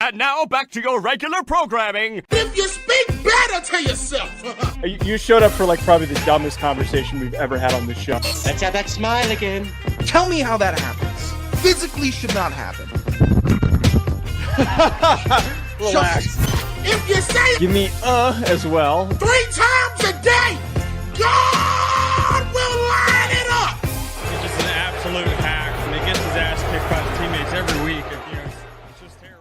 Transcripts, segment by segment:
And now back to your regular programming. If you speak better to yourself. You showed up for probably the dumbest conversation we've ever had on this show. Let's have that smile again. Tell me how that happens. Physically should not happen. Relax. If you say it Give me as well. 3 times a day, God will line it up. He's just an absolute hack, and he gets his ass kicked by his teammates every week. It's just terrible.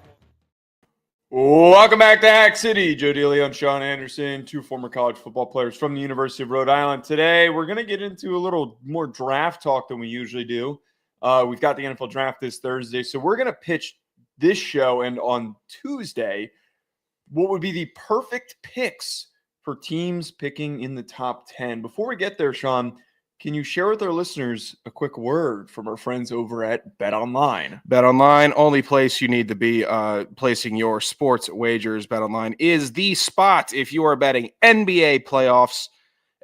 Welcome back to Hack City. Joe DeLeone, Sean Anderson, 2 former college football players from the University of Rhode Island. Today, we're going to get into a little more draft talk than we usually do. We've got the NFL draft this Thursday, so we're going to pitch this show, and on Tuesday, what would be the perfect picks for teams picking in the top 10. Before we get there, Sean, can you share with our listeners a quick word from our friends over at BetOnline? BetOnline, only place you need to be placing your sports wagers. BetOnline is the spot if you are betting NBA playoffs,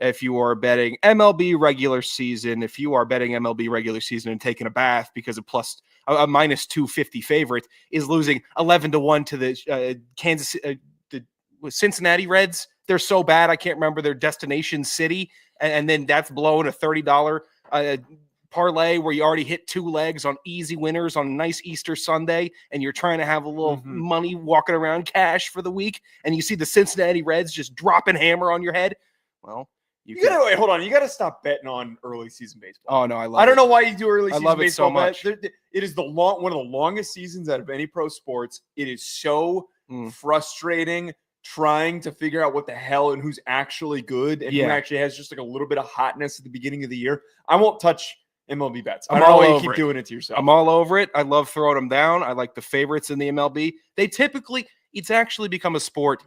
if you are betting MLB regular season, if you are betting MLB regular season and taking a bath because a minus 250 favorite is losing 11-1 to the Cincinnati Reds. They're so bad I can't remember their destination city, and then that's blowing a $30 parlay where you already hit 2 legs on easy winners on a nice Easter Sunday, and you're trying to have a little money walking around cash for the week, and you see the Cincinnati Reds just dropping hammer on your head. Well, you gotta wait. Hold on. You gotta stop betting on early season baseball. Oh no, I don't know why you do early season baseball. I love it so much. It is one of the longest seasons out of any pro sports. It is so frustrating trying to figure out what the hell and who's actually good and who actually has just a little bit of hotness at the beginning of the year. I won't touch MLB bets. I don't know why you keep doing it to yourself. I'm all over it. I love throwing them down. I like the favorites in the MLB. It's actually become a sport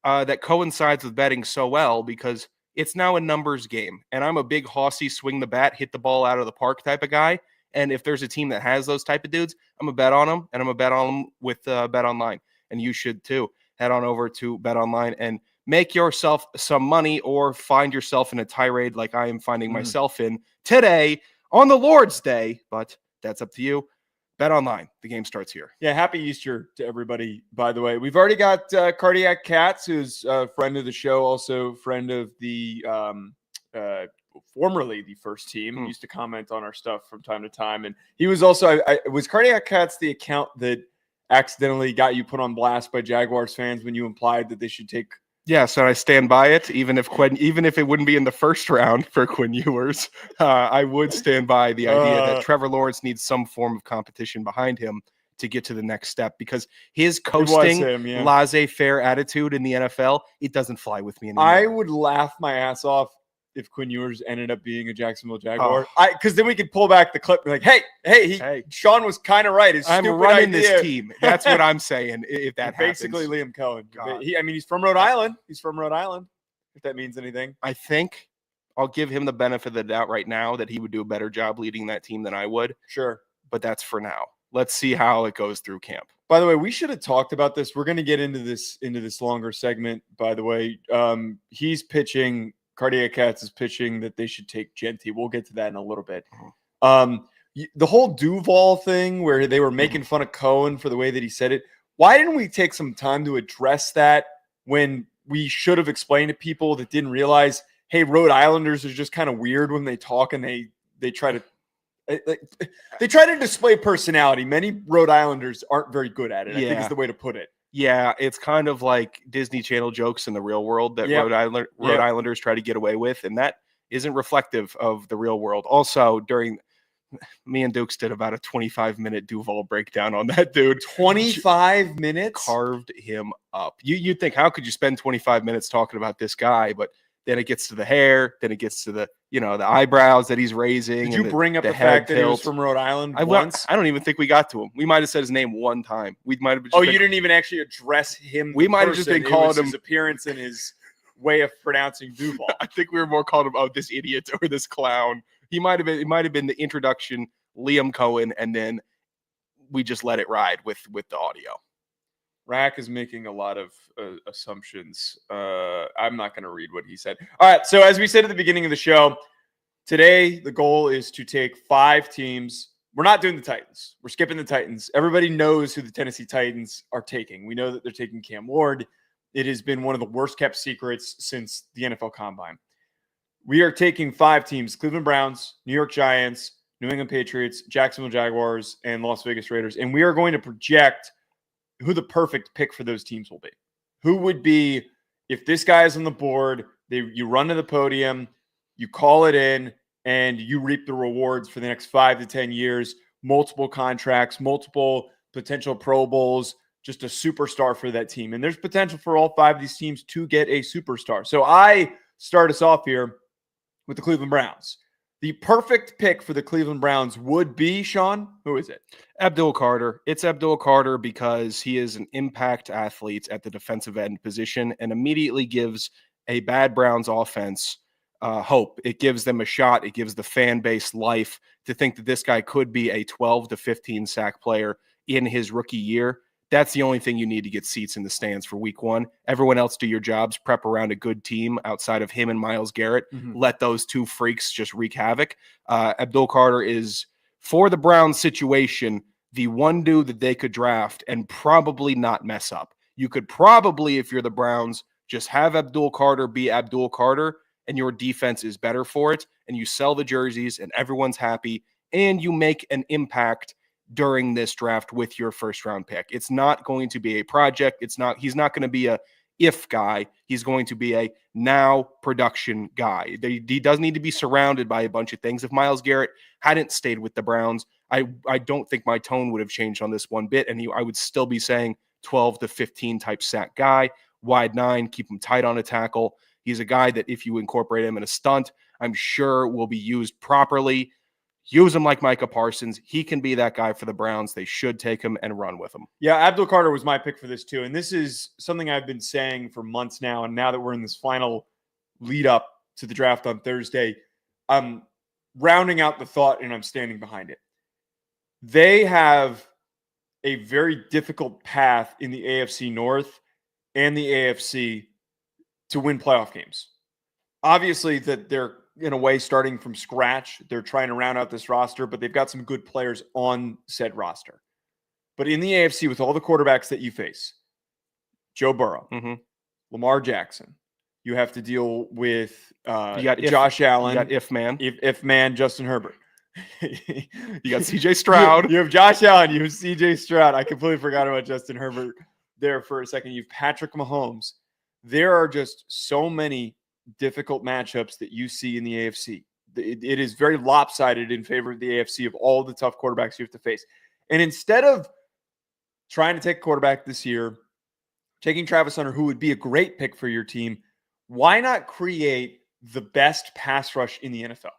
that coincides with betting so well because it's now a numbers game. And I'm a big horsey, swing the bat, hit the ball out of the park type of guy. And if there's a team that has those type of dudes, I'm going to bet on them, and I'm going to bet on them with BetOnline. And you should too. Head on over to BetOnline and make yourself some money, or find yourself in a tirade like I am finding myself in today on the Lord's Day. But that's up to you. BetOnline. The game starts here. Yeah, happy Easter to everybody, by the way. We've already got Cardiac Cats, who's a friend of the show, also friend of the formerly the first team. Used to comment on our stuff from time to time. And he was also, was Cardiac Cats the account that accidentally got you put on blast by Jaguars fans when you implied that they should take? Yeah, so I stand by it. Even if it wouldn't be in the first round for Quinn Ewers, I would stand by the idea that Trevor Lawrence needs some form of competition behind him to get to the next step, because his coasting, laissez-faire attitude in the NFL, it doesn't fly with me anymore. I would laugh my ass off if Quinn Ewers ended up being a Jacksonville Jaguar. Because then we could pull back the clip and be like, hey, Sean was kind of right. I'm running this team. That's what I'm saying. If that happens. Basically Liam Cohen. He's from Rhode Island. He's from Rhode Island, if that means anything. I think I'll give him the benefit of the doubt right now that he would do a better job leading that team than I would. Sure. But that's for now. Let's see how it goes through camp. By the way, we should have talked about this. We're going to get into this longer segment, by the way. He's pitching. Cardiac Cats is pitching that they should take Genty. We'll get to that in a little bit. The whole Duval thing where they were making fun of Cohen for the way that he said it. Why didn't we take some time to address that when we should have explained to people that didn't realize, hey, Rhode Islanders are just kind of weird when they talk and they try to display personality. Many Rhode Islanders aren't very good at it, I think is the way to put it. Yeah, it's kind of like Disney Channel jokes in the real world that Rhode Islanders try to get away with, and that isn't reflective of the real world. Also, during me and Dukes did about a 25-minute Duval breakdown on that dude. 25 minutes? Carved him up. You'd think, how could you spend 25 minutes talking about this guy? But then it gets to the hair, then it gets to the eyebrows that he's raising. Did you bring up the fact that he was from Rhode Island once? I don't even think we got to him. We might have said his name one time. We might have. You didn't even actually address him. We might have just been calling him his appearance and his way of pronouncing Duval. I think we were more calling him, this idiot or this clown. It might have been the introduction, Liam Cohen, and then we just let it ride with the audio. Rack is making a lot of assumptions. I'm not going to read what he said. All right. So as we said at the beginning of the show, today the goal is to take 5 teams we're not doing the Titans. We're skipping the Titans. Everybody knows who the Tennessee Titans are taking. We know that they're taking Cam Ward. It has been one of the worst kept secrets since the NFL Combine. We are taking 5 teams: Cleveland Browns, New York Giants, New England Patriots, Jacksonville Jaguars, and Las Vegas Raiders. And we are going to project who the perfect pick for those teams will be. Who would be, if this guy is on the board, you run to the podium, you call it in, and you reap the rewards for the next 5 to 10 years, multiple contracts, multiple potential Pro Bowls, just a superstar for that team. And there's potential for all 5 of these teams to get a superstar. So I start us off here with the Cleveland Browns. The perfect pick for the Cleveland Browns would be, Sean, who is it? Abdul Carter. It's Abdul Carter because he is an impact athlete at the defensive end position and immediately gives a bad Browns offense hope. It gives them a shot. It gives the fan base life to think that this guy could be a 12 to 15 sack player in his rookie year. That's the only thing you need to get seats in the stands for week 1. Everyone else do your jobs, prep around a good team outside of him and Myles Garrett. Let those 2 freaks just wreak havoc. Abdul Carter is, for the Browns situation, the one dude that they could draft and probably not mess up. You could probably, if you're the Browns, just have Abdul Carter be Abdul Carter, and your defense is better for it, and you sell the jerseys, and everyone's happy, and you make an impact during this draft with your first-round pick. It's not going to be a project. He's not going to be a if guy. He's going to be a now production guy. He does need to be surrounded by a bunch of things. If Myles Garrett hadn't stayed with the Browns, I don't think my tone would have changed on this one bit, and I would still be saying 12 to 15 type sack guy, wide 9, keep him tight on a tackle. He's a guy that if you incorporate him in a stunt, I'm sure will be used properly. Use him like Micah Parsons. He can be that guy for the Browns. They should take him and run with him. Yeah, Abdul Carter was my pick for this too. And this is something I've been saying for months now. And now that we're in this final lead up to the draft on Thursday, I'm rounding out the thought and I'm standing behind it. They have a very difficult path in the AFC North and the AFC to win playoff games. Obviously that they're in a way starting from scratch. They're trying to round out this roster, but they've got some good players on said roster. But in the AFC, with all the quarterbacks that you face, Joe Burrow, Lamar Jackson, you have to deal with Josh Allen. You got if man, Justin Herbert. You got CJ Stroud. You have Josh Allen. You have CJ Stroud. I completely forgot about Justin Herbert there for a second. You have Patrick Mahomes. There are just so many difficult matchups that you see in the AFC. It is very lopsided in favor of the AFC of all the tough quarterbacks you have to face. And instead of trying to take a quarterback this year, taking Travis Hunter, who would be a great pick for your team, why not create the best pass rush in the NFL?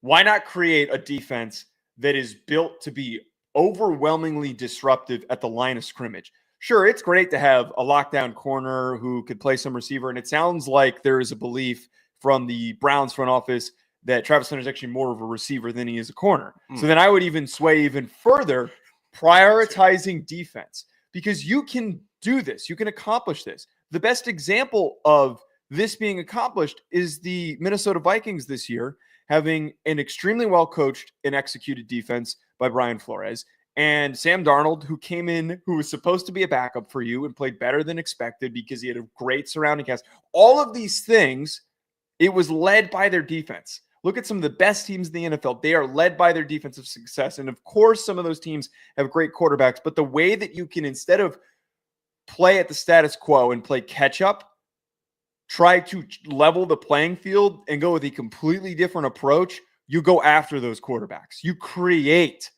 Why not create a defense that is built to be overwhelmingly disruptive at the line of scrimmage? Sure, it's great to have a lockdown corner who could play some receiver, and it sounds like there is a belief from the Browns front office that Travis Hunter is actually more of a receiver than he is a corner. So then I would even sway even further, prioritizing defense, because you can do this. You can accomplish this. The best example of this being accomplished is the Minnesota Vikings this year, having an extremely well-coached and executed defense by Brian Flores. And Sam Darnold, who came in, who was supposed to be a backup for you and played better than expected because he had a great surrounding cast. All of these things, it was led by their defense. Look at some of the best teams in the NFL. They are led by their defensive success. And of course, some of those teams have great quarterbacks. But the way that you can, instead of play at the status quo and play catch up, try to level the playing field and go with a completely different approach, you go after those quarterbacks. You create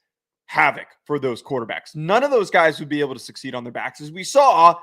havoc for those quarterbacks. None of those guys would be able to succeed on their backs, as we saw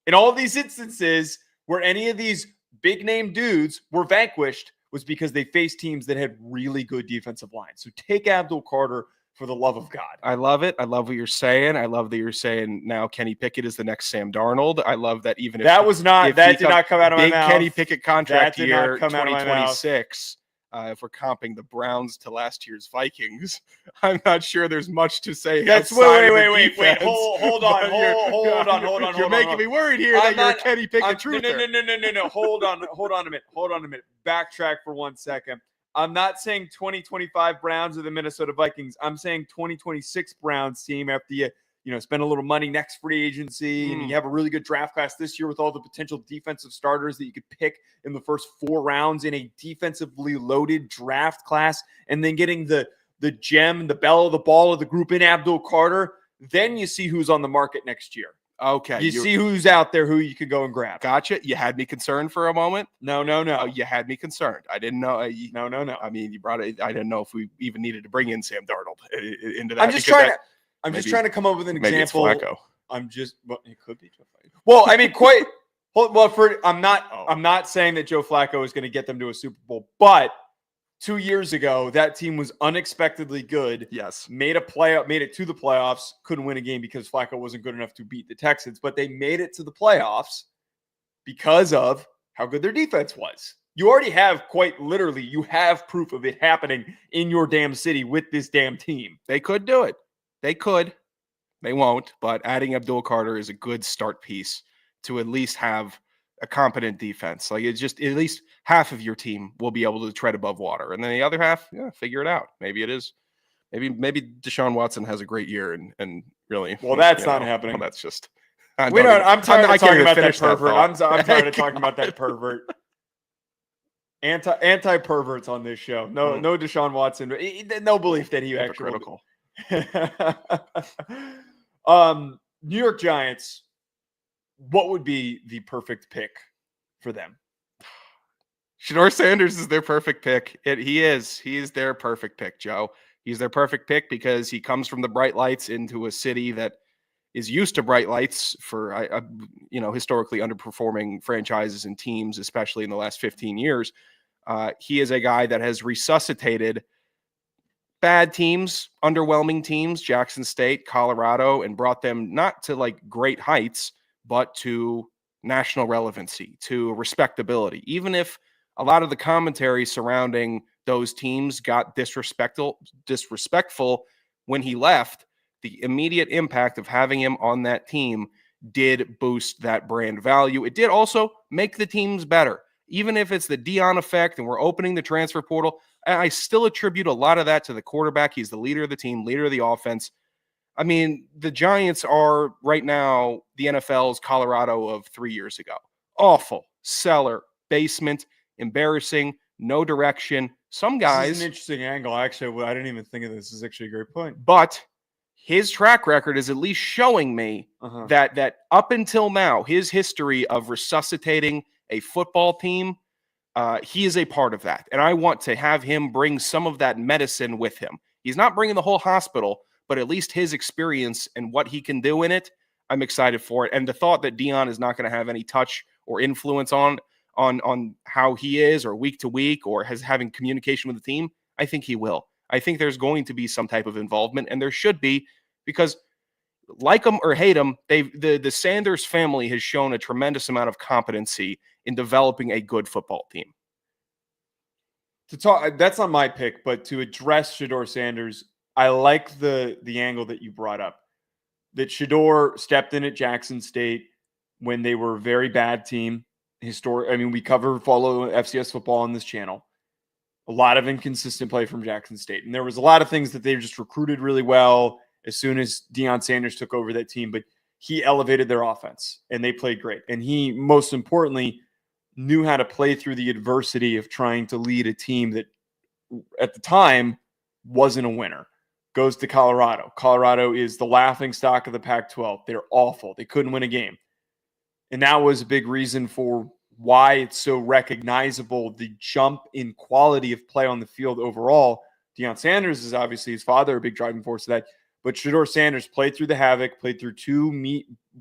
in all of these instances where any of these big name dudes were vanquished was because they faced teams that had really good defensive lines. So take Abdul Carter for the love of God. I love it. I love what you're saying. I love that you're saying now Kenny Pickett is the next Sam Darnold. I love that even if that did not come out of my mouth. Big Kenny Pickett contract that year 2026. If we're comping the Browns to last year's Vikings, I'm not sure there's much to say. Wait. Hold on. You're making me worried here that you're a Kenny Pickett truther. No. Hold on a minute. Backtrack for 1 second. I'm not saying 2025 Browns or the Minnesota Vikings. I'm saying 2026 Browns team after you spend a little money next free agency and you have a really good draft class this year with all the potential defensive starters that you could pick in the first 4 rounds in a defensively loaded draft class, and then getting the gem, the belle of the ball of the group in Abdul Carter. Then you see who's on the market next year. Okay. You see who's out there who you could go and grab. Gotcha. You had me concerned for a moment. No. Oh, you had me concerned. I didn't know. No. I mean, you brought it. I didn't know if we even needed to bring in Sam Darnold into that. I'm just trying to come up with an example. Maybe it's Flacco. It could be Joe Flacco. Well, I mean, I'm not saying that Joe Flacco is going to get them to a Super Bowl, but 2 years ago, that team was unexpectedly good. Yes. Made it to the playoffs, couldn't win a game because Flacco wasn't good enough to beat the Texans, but they made it to the playoffs because of how good their defense was. You already have you have proof of it happening in your damn city with this damn team. They could do it. They could. They won't, but adding Abdul Carter is a good start piece to at least have a competent defense. Like, it's just at least half of your team will be able to tread above water, and then the other half, figure it out. Maybe it is. Maybe Deshaun Watson has a great year and really. Well, that's not happening. Well, that's just. I'm tired of talking about that pervert. I'm tired of talking about that pervert. Anti perverts on this show. No Deshaun Watson. No belief that he actually. Critical. New York Giants. What would be the perfect pick for them? Shedeur Sanders is their perfect pick. He is their perfect pick, Joe. He's their perfect pick because he comes from the bright lights into a city that is used to bright lights for historically underperforming franchises and teams, especially in the last 15 years. He is a guy that has resuscitated bad teams, underwhelming teams, Jackson State, Colorado, and brought them not to like great heights, but to national relevancy, to respectability. Even if a lot of the commentary surrounding those teams got disrespectful when he left, the immediate impact of having him on that team did boost that brand value. It did also make the teams better. Even if it's the DeLeone effect and we're opening the transfer portal, I still attribute a lot of that to the quarterback. He's the leader of the team, leader of the offense. I mean, the Giants are right now the NFL's Colorado of 3 years ago. Awful, cellar, basement, embarrassing, no direction. Some guys. This is an interesting angle. Actually, I didn't even think of this. This is actually a great point. But his track record is at least showing me that up until now, his history of resuscitating a football team, he is a part of that. And I want to have him bring some of that medicine with him. He's not bringing the whole hospital, but at least his experience and what he can do in it, I'm excited for it. And the thought that DeLeone is not going to have any touch or influence on how he is or week to week or having communication with the team, I think he will. I think there's going to be some type of involvement, and there should be, because like him or hate him, the Sanders family has shown a tremendous amount of competency in developing a good football team. That's not my pick, but to address Shedeur Sanders, I like the angle that you brought up, that Shedeur stepped in at Jackson State when they were a very bad team. We follow FCS football on this channel. A lot of inconsistent play from Jackson State. And there was a lot of things that they just recruited really well as soon as Deion Sanders took over that team, but he elevated their offense and they played great. And he, most importantly, knew how to play through the adversity of trying to lead a team that at the time wasn't a winner. Goes to Colorado. Colorado is the laughingstock of the Pac-12. They're awful. They couldn't win a game. And that was a big reason for why it's so recognizable, the jump in quality of play on the field overall. Deion Sanders is obviously his father, a big driving force of that. But Shedeur Sanders played through the havoc, played through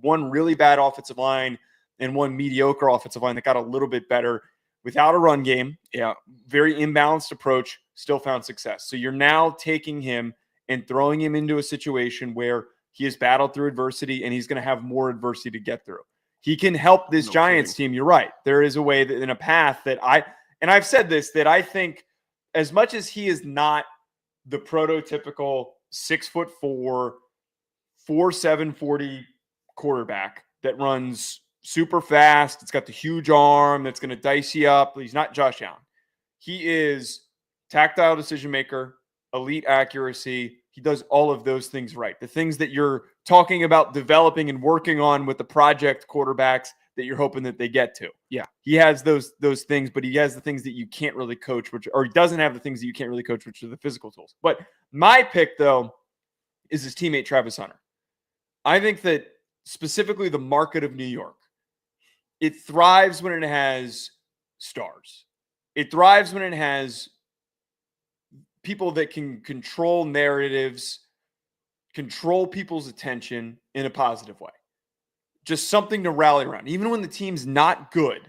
one really bad offensive line and one mediocre offensive line that got a little bit better without a run game. Yeah, very imbalanced approach, still found success. So you're now taking him and throwing him into a situation where he has battled through adversity and he's going to have more adversity to get through. He can help this Giants team. You're right. There is a way that in a path that I've said this, that I think as much as he is not the prototypical 6'4", 4.7 40 quarterback that runs super fast, it's got the huge arm that's going to dice you up. He's not Josh Allen. He is tactile decision maker, elite accuracy. He does all of those things right. The things that you're talking about developing and working on with the project quarterbacks that you're hoping that they get to. Yeah. He has those things, but he has the things that you can't really coach, or he doesn't have the things that you can't really coach, which are the physical tools. But my pick, though, is his teammate Travis Hunter. I think that specifically the market of New York, it thrives when it has stars. It thrives when it has people that can control narratives, control people's attention in a positive way. Just something to rally around. Even when the team's not good,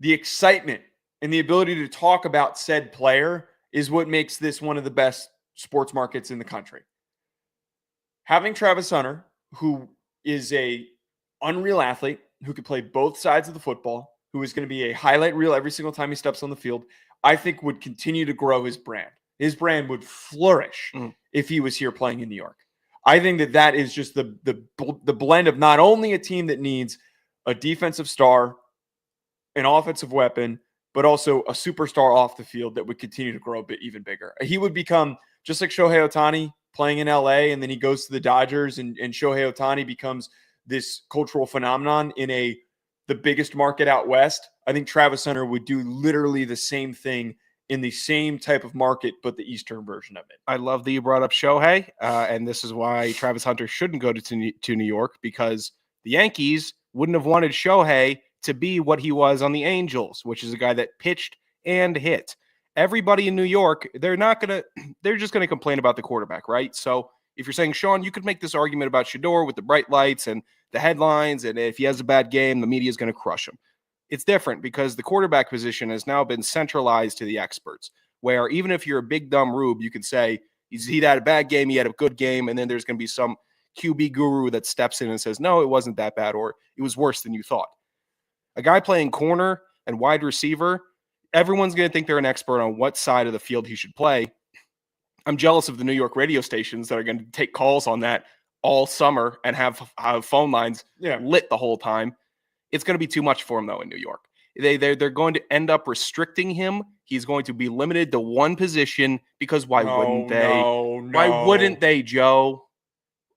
the excitement and the ability to talk about said player is what makes this one of the best sports markets in the country. Having Travis Hunter, who is a unreal athlete, who could play both sides of the football, who is going to be a highlight reel every single time he steps on the field, I think would continue to grow his brand. His brand would flourish if he was here playing in New York. I think that is just the blend of not only a team that needs a defensive star, an offensive weapon, but also a superstar off the field that would continue to grow a bit even bigger. He would become just like Shohei Ohtani playing in LA, and then he goes to the Dodgers, and Shohei Ohtani becomes this cultural phenomenon in the biggest market out west. I think Travis Hunter would do literally the same thing in the same type of market, but the Eastern version of it. I love that you brought up Shohei, and this is why Travis Hunter shouldn't go to New York, because the Yankees wouldn't have wanted Shohei to be what he was on the Angels, which is a guy that pitched and hit. Everybody in New York, they're just going to complain about the quarterback, right? So if you're saying, Sean, you could make this argument about Shador with the bright lights and the headlines, and if he has a bad game, the media is going to crush him. It's different because the quarterback position has now been centralized to the experts, where even if you're a big dumb rube, you can say he had a bad game, he had a good game, and then there's going to be some QB guru that steps in and says, no, it wasn't that bad, or it was worse than you thought. A guy playing corner and wide receiver, everyone's going to think they're an expert on what side of the field he should play. I'm jealous of the New York radio stations that are going to take calls on that all summer and have phone lines lit the whole time. It's going to be too much for him, though, in New York. They're going to end up restricting him. He's going to be limited to one position because why wouldn't they? No. Why wouldn't they, Joe?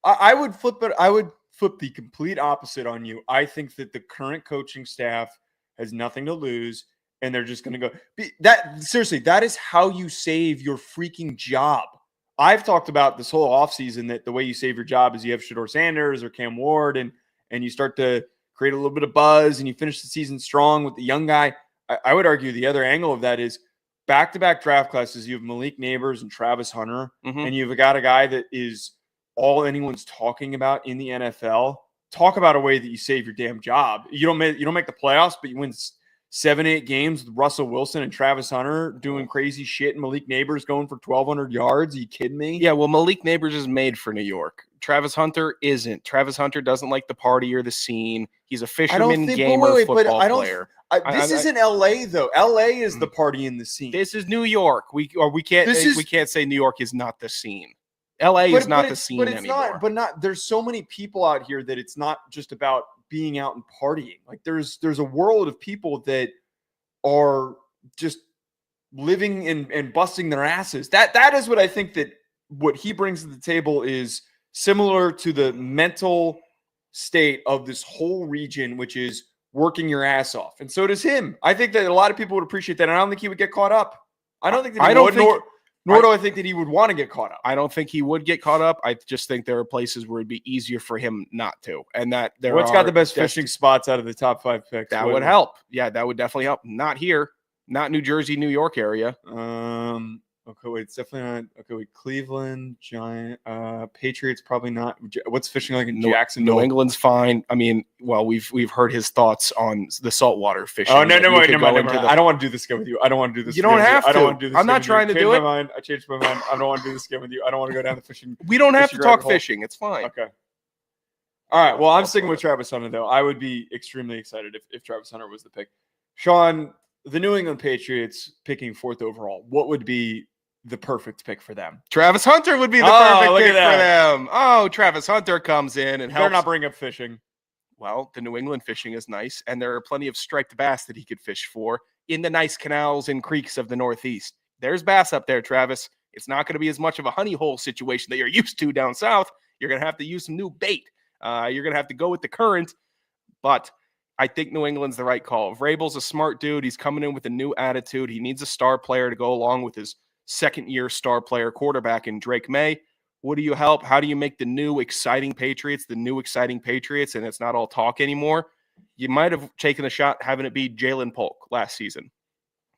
I would flip it. I would flip the complete opposite on you. I think that the current coaching staff has nothing to lose, and they're just going to go. Seriously, that is how you save your freaking job. I've talked about this whole offseason that the way you save your job is you have Shador Sanders or Cam Ward, and you start to create a little bit of buzz, and you finish the season strong with the young guy. I would argue the other angle of that is back-to-back draft classes. You have Malik Neighbors and Travis Hunter, and you've got a guy that is all anyone's talking about in the NFL. Talk about a way that you save your damn job. You don't make the playoffs, but you win 7-8 games with Russell Wilson and Travis Hunter doing crazy shit, and Malik Neighbors going for 1,200 yards. Are you kidding me? Yeah, well, Malik Neighbors is made for New York. Travis Hunter isn't. Travis Hunter doesn't like the party or the scene. He's a fisherman, gamer, football player. This isn't LA though. LA is the party in the scene. This is New York. We can't say New York is not the scene. LA is not the scene anymore. There's so many people out here that it's not just about being out and partying. Like there's a world of people that are just living and busting their asses. That is what I think that what he brings to the table is similar to the mental state of this whole region, which is working your ass off. And so does him. I think that a lot of people would appreciate that. And I don't think he would get caught up. I don't think that he would, nor do I think that he would want to get caught up. I don't think he would get caught up. I just think there are places where it'd be easier for him not to. And that what's got the best fishing spots out of the top 5 picks? That would help. Yeah, that would definitely help. Not here. Not New Jersey, New York area. Okay, wait, it's definitely not. Okay, wait, Cleveland, Giant, Patriots, probably not. What's fishing like in Jacksonville? New England's fine. I mean, well, we've heard his thoughts on the saltwater fishing. Oh, no, wait, never mind. I don't want to do this game with you. I don't want to do this. You don't have to. I don't want to do this. I'm not trying to do it. I changed my mind. I don't want to do this game with you. I don't want to go down the fishing. We don't have to talk fishing. It's fine. Okay. All right. Well, I'm sticking with Travis Hunter, though. I would be extremely excited if Travis Hunter was the pick. Sean, the New England Patriots picking 4th overall, what would be the perfect pick for them? Travis Hunter would be the perfect pick for them. Oh, Travis Hunter comes in and helps. They're not bringing up fishing. Well, the New England fishing is nice, and there are plenty of striped bass that he could fish for in the nice canals and creeks of the Northeast. there's bass up there, Travis. It's not going to be as much of a honey hole situation that you're used to down south. You're going to have to use some new bait. You're going to have to go with the current. But I think New England's the right call. Vrabel's a smart dude. He's coming in with a new attitude. He needs a star player to go along with his second-year star player quarterback in Drake May. What do you help? How do you make the new exciting Patriots and it's not all talk anymore? You might have taken a shot having it be Jalen Polk last season.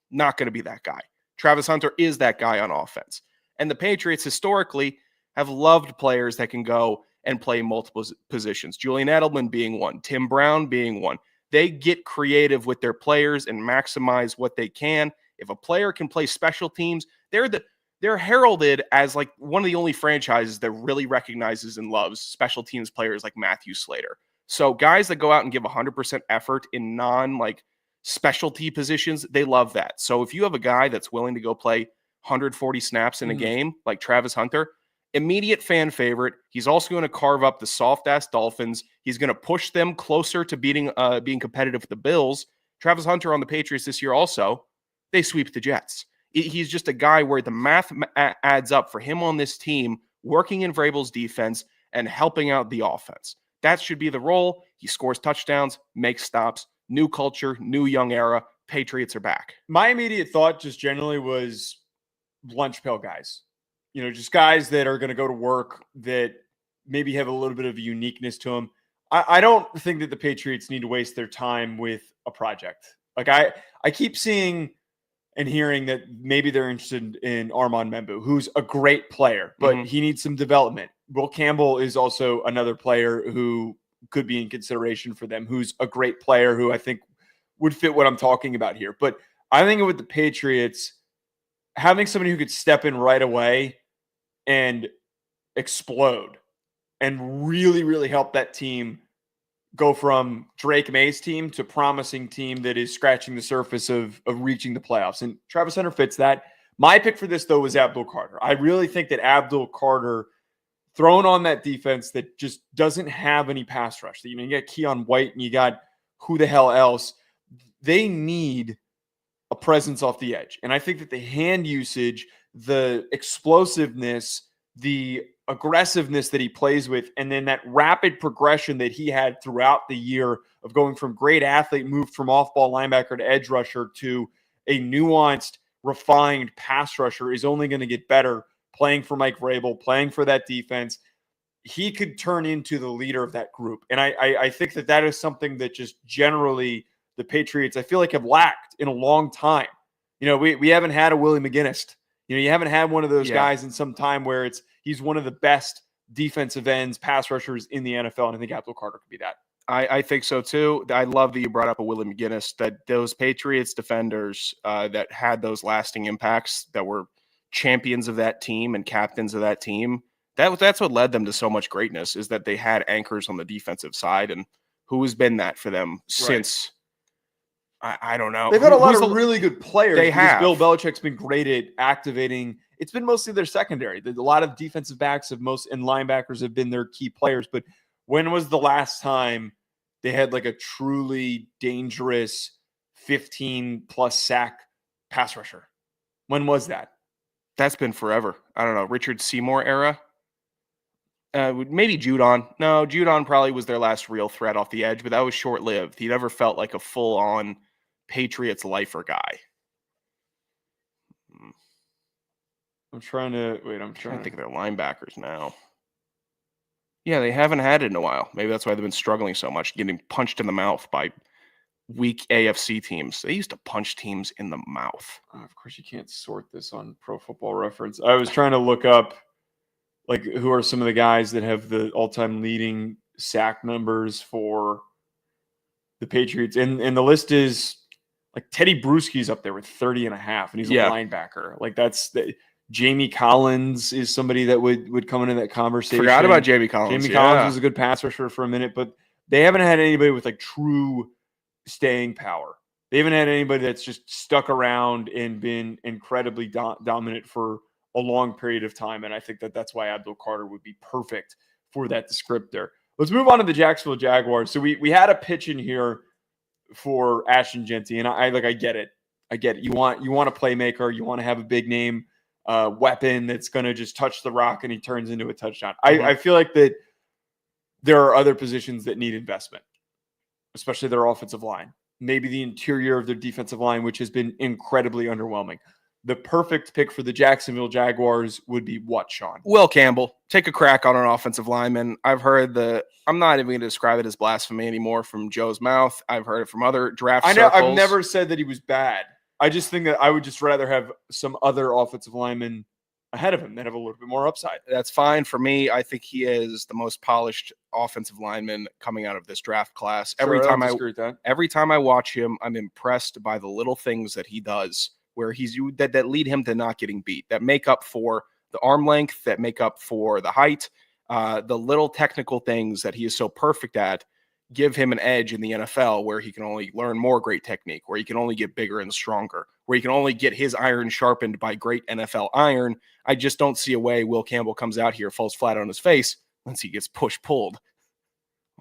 Not going to be that guy. Travis Hunter is that guy on offense. And the Patriots historically have loved players that can go and play multiple positions. Julian Edelman being one, Tim Brown being one. They get creative with their players and maximize what they can. If a player can play special teams, they're heralded as like one of the only franchises that really recognizes and loves special teams players like Matthew Slater. So guys that go out and give 100% effort in non-like specialty positions, they love that. So if you have a guy that's willing to go play 140 snaps in a game like Travis Hunter, immediate fan favorite. He's also going to carve up the soft-ass Dolphins. He's going to push them closer to being competitive with the Bills. Travis Hunter on the Patriots this year also, they sweep the Jets. He's just a guy where the math adds up for him on this team, working in Vrabel's defense and helping out the offense. That should be the role. He scores touchdowns, makes stops, new culture, new young era. Patriots are back. My immediate thought just generally was lunch pail guys. You know, just guys that are going to go to work that maybe have a little bit of a uniqueness to them. I don't think that the Patriots need to waste their time with a project. Like I keep seeing and hearing that maybe they're interested in Armand Membu, who's a great player, but he needs some development. Will Campbell is also another player who could be in consideration for them, who's a great player who I think would fit what I'm talking about here. But I think with the Patriots, having somebody who could step in right away and explode and really, really help that team go from Drake May's team to promising team that is scratching the surface of reaching the playoffs. And Travis Hunter fits that. My pick for this, though, was Abdul Carter. I really think that Abdul Carter, thrown on that defense that just doesn't have any pass rush. You know, you got Keon White and you got who the hell else. They need a presence off the edge. And I think that the hand usage, the explosiveness, the aggressiveness that he plays with, and then that rapid progression that he had throughout the year of going from great athlete, moved from off-ball linebacker to edge rusher to a nuanced, refined pass rusher is only going to get better playing for Mike Vrabel, playing for that defense. He could turn into the leader of that group. And I think that that is something that just generally the Patriots, I feel like, have lacked in a long time. You know, we haven't had a Willie McGinnis. You know, you haven't had one of those guys in some time where he's one of the best defensive ends, pass rushers in the NFL. And I think Abdul Carter could be that. I think so too. I love that you brought up a Willie McGinnis, that those Patriots defenders that had those lasting impacts, that were champions of that team and captains of that team. That's what led them to so much greatness, is that they had anchors on the defensive side. And who has been that for them since? I don't know. They've had a lot of really good players. They have. Bill Belichick's been great at activating. It's been mostly their secondary. A lot of defensive backs and linebackers have been their key players. But when was the last time they had like a truly dangerous 15-plus sack pass rusher? When was that? That's been forever. I don't know. Richard Seymour era? Maybe Judon. No, Judon probably was their last real threat off the edge, but that was short-lived. He never felt like a full-on Patriots lifer guy. I'm trying to think of their linebackers now. Yeah, they haven't had it in a while. Maybe that's why they've been struggling so much, getting punched in the mouth by weak AFC teams. They used to punch teams in the mouth. Oh, of course, you can't sort this on Pro Football Reference. I was trying to look up, like, who are some of the guys that have the all-time leading sack numbers for the Patriots. And the list is, like, Teddy Bruschi's up there with 30.5, and he's a linebacker. Like, Jamie Collins is somebody that would come into that conversation. Forgot about Jamie Collins. Jamie Collins was a good pass rusher for a minute, but they haven't had anybody with, like, true staying power. They haven't had anybody that's just stuck around and been incredibly dominant for a long period of time. And I think that that's why Abdul Carter would be perfect for that descriptor. Let's move on to the Jacksonville Jaguars. So we had a pitch in here for Ashton Genty, and I get it. I get it. You want a playmaker. You want to have a big name weapon that's going to just touch the rock and he turns into a touchdown. I feel like that there are other positions that need investment, especially their offensive line. Maybe the interior of their defensive line, which has been incredibly underwhelming. The perfect pick for the Jacksonville Jaguars would be what, Sean? Will Campbell. Take a crack on an offensive lineman. I've heard I'm not even going to describe it as blasphemy anymore from Joe's mouth. I've heard it from other draft circles. I've never said that he was bad. I just think that I would just rather have some other offensive linemen ahead of him that have a little bit more upside. That's fine for me. I think he is the most polished offensive lineman coming out of this draft class. Every time I watch him, I'm impressed by the little things that he does where that lead him to not getting beat, that make up for the arm length, that make up for the height, the little technical things that he is so perfect at give him an edge in the NFL where he can only learn more great technique, where he can only get bigger and stronger, where he can only get his iron sharpened by great NFL iron. I just don't see a way Will Campbell comes out here, falls flat on his face once he gets pulled.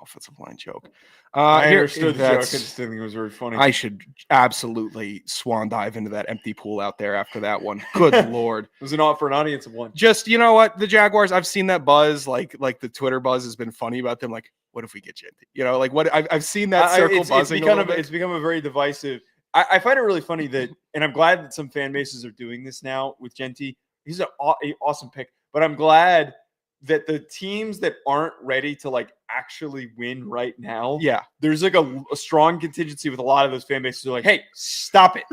Offensive line joke. I understood the joke. I just didn't think it was very funny. I should absolutely swan dive into that empty pool out there after that one. Good Lord. It was for an audience of one. Just, you know what? The Jaguars, I've seen that buzz, like the Twitter buzz has been funny about them. Like, what if we get Genty? You know, like what I've seen that circle buzzing. It's become a very divisive. I find it really funny that, and I'm glad that some fan bases are doing this now with Genty. He's an awesome pick, but I'm glad that the teams that aren't ready to like actually win right now, there's like a strong contingency with a lot of those fan bases who are like, hey, stop it.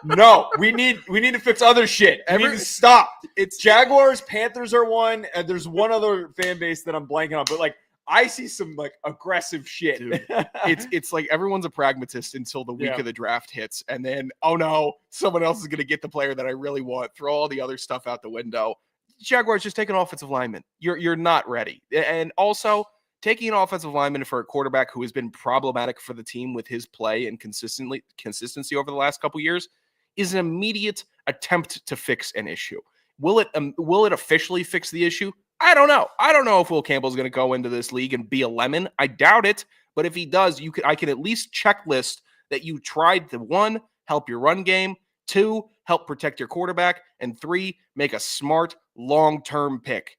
No, we need to fix other shit. We need to stop. It's Jaguars, Panthers are one, and there's one other fan base that I'm blanking on, but like I see some like aggressive shit. Dude, it's like everyone's a pragmatist until the week of the draft hits, and then oh no, someone else is gonna get the player that I really want. Throw all the other stuff out the window. Jaguars, just take an offensive lineman. You're not ready. And also taking an offensive lineman for a quarterback who has been problematic for the team with his play and consistency over the last couple years is an immediate attempt to fix an issue. Will it officially fix the issue? I don't know. I don't know if Will Campbell's going to go into this league and be a lemon. I doubt it. But if he does, I can at least checklist that you tried to 1, help your run game, 2, help protect your quarterback, and 3, make a smart long-term pick.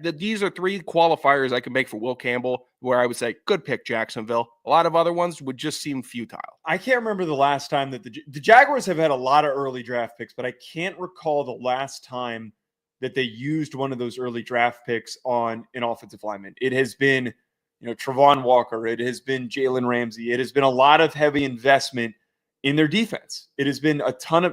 These are 3 qualifiers I can make for Will Campbell where I would say, good pick, Jacksonville. A lot of other ones would just seem futile. I can't remember the last time that the Jaguars have had a lot of early draft picks, but I can't recall the last time that they used one of those early draft picks on an offensive lineman. It has been, Travon Walker. It has been Jalen Ramsey. It has been a lot of heavy investment in their defense. It has been a ton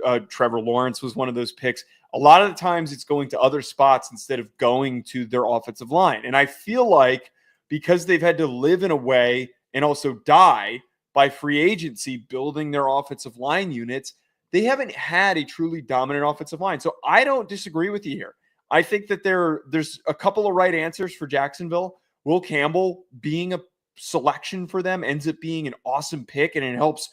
of Trevor Lawrence was one of those picks. A lot of the times it's going to other spots instead of going to their offensive line. And I feel like because they've had to live in a way and also die by free agency building their offensive line units, they haven't had a truly dominant offensive line. So I don't disagree with you here. I think that there's a couple of right answers for Jacksonville. Will Campbell being a selection for them ends up being an awesome pick, and it helps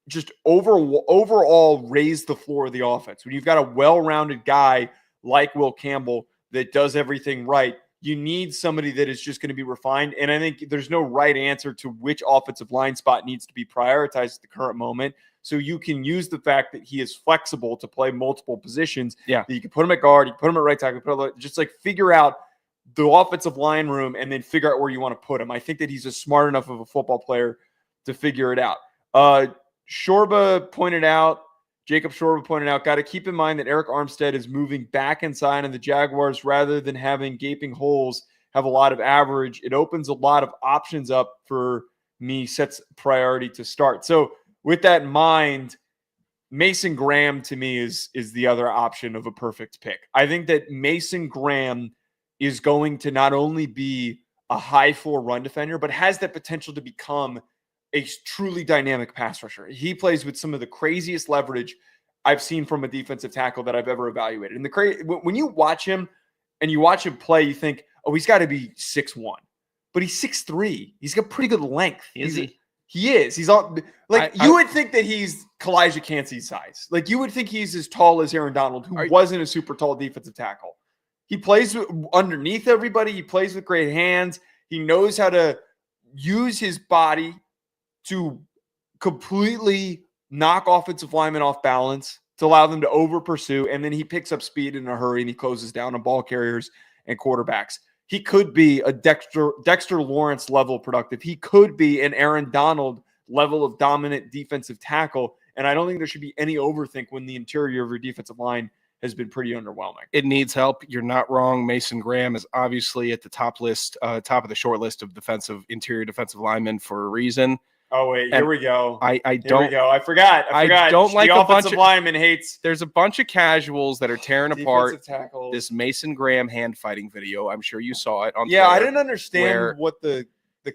just overall raise the floor of the offense. When you've got a well-rounded guy like Will Campbell that does everything right, you need somebody that is just going to be refined. And I think there's no right answer to which offensive line spot needs to be prioritized at the current moment. So you can use the fact that he is flexible to play multiple positions. Yeah. You can put him at guard, you can put him at right tackle, just like figure out the offensive line room and then figure out where you want to put him. I think that he's a smart enough of a football player to figure it out. Jacob Shorba pointed out, got to keep in mind that Eric Armstead is moving back inside, and the Jaguars, rather than having gaping holes, have a lot of average. It opens a lot of options up for me, sets priority to start. So with that in mind, Mason Graham to me is the other option of a perfect pick. I think that Mason Graham is going to not only be a high floor run defender, but has that potential to become a truly dynamic pass rusher. He plays with some of the craziest leverage I've seen from a defensive tackle that I've ever evaluated. And when you watch him and you watch him play, you think, oh, he's got to be 6'1", but he's 6'3". He's got pretty good length. He is. He's all like you would think that he's Kalijah Cansey's size. Like you would think he's as tall as Aaron Donald, who wasn't a super tall defensive tackle. He plays underneath everybody. He plays with great hands. He knows how to use his body to completely knock offensive linemen off balance to allow them to over pursue, and then he picks up speed in a hurry and he closes down on ball carriers and quarterbacks. He could be a Dexter Lawrence level productive. He could be an Aaron Donald level of dominant defensive tackle, and I don't think there should be any overthink when the interior of your defensive line has been pretty underwhelming. It needs help. You're not wrong. Mason Graham is obviously at the top of the short list of interior defensive linemen for a reason. Oh wait, here we go. I forgot. I don't like the a bunch offensive of lineman hates. There's a bunch of casuals that are tearing apart tackles. this Mason Graham hand fighting video. I'm sure you saw it on Yeah, Twitter, I didn't understand what the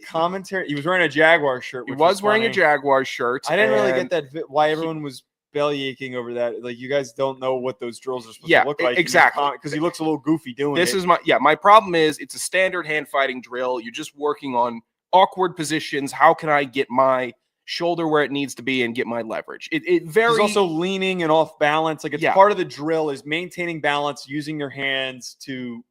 commentary. He was wearing a Jaguar shirt. He was wearing a Jaguar shirt. I didn't really get that. Why everyone was belly aching over that? Like, you guys don't know what those drills are supposed to look like. Exactly, because he looks a little goofy doing this. It. Is my problem is it's a standard hand fighting drill. You're just working on awkward positions. How can I get my shoulder where it needs to be and get my leverage? He's also leaning and off balance. Like, it's part of the drill is maintaining balance, using your hands to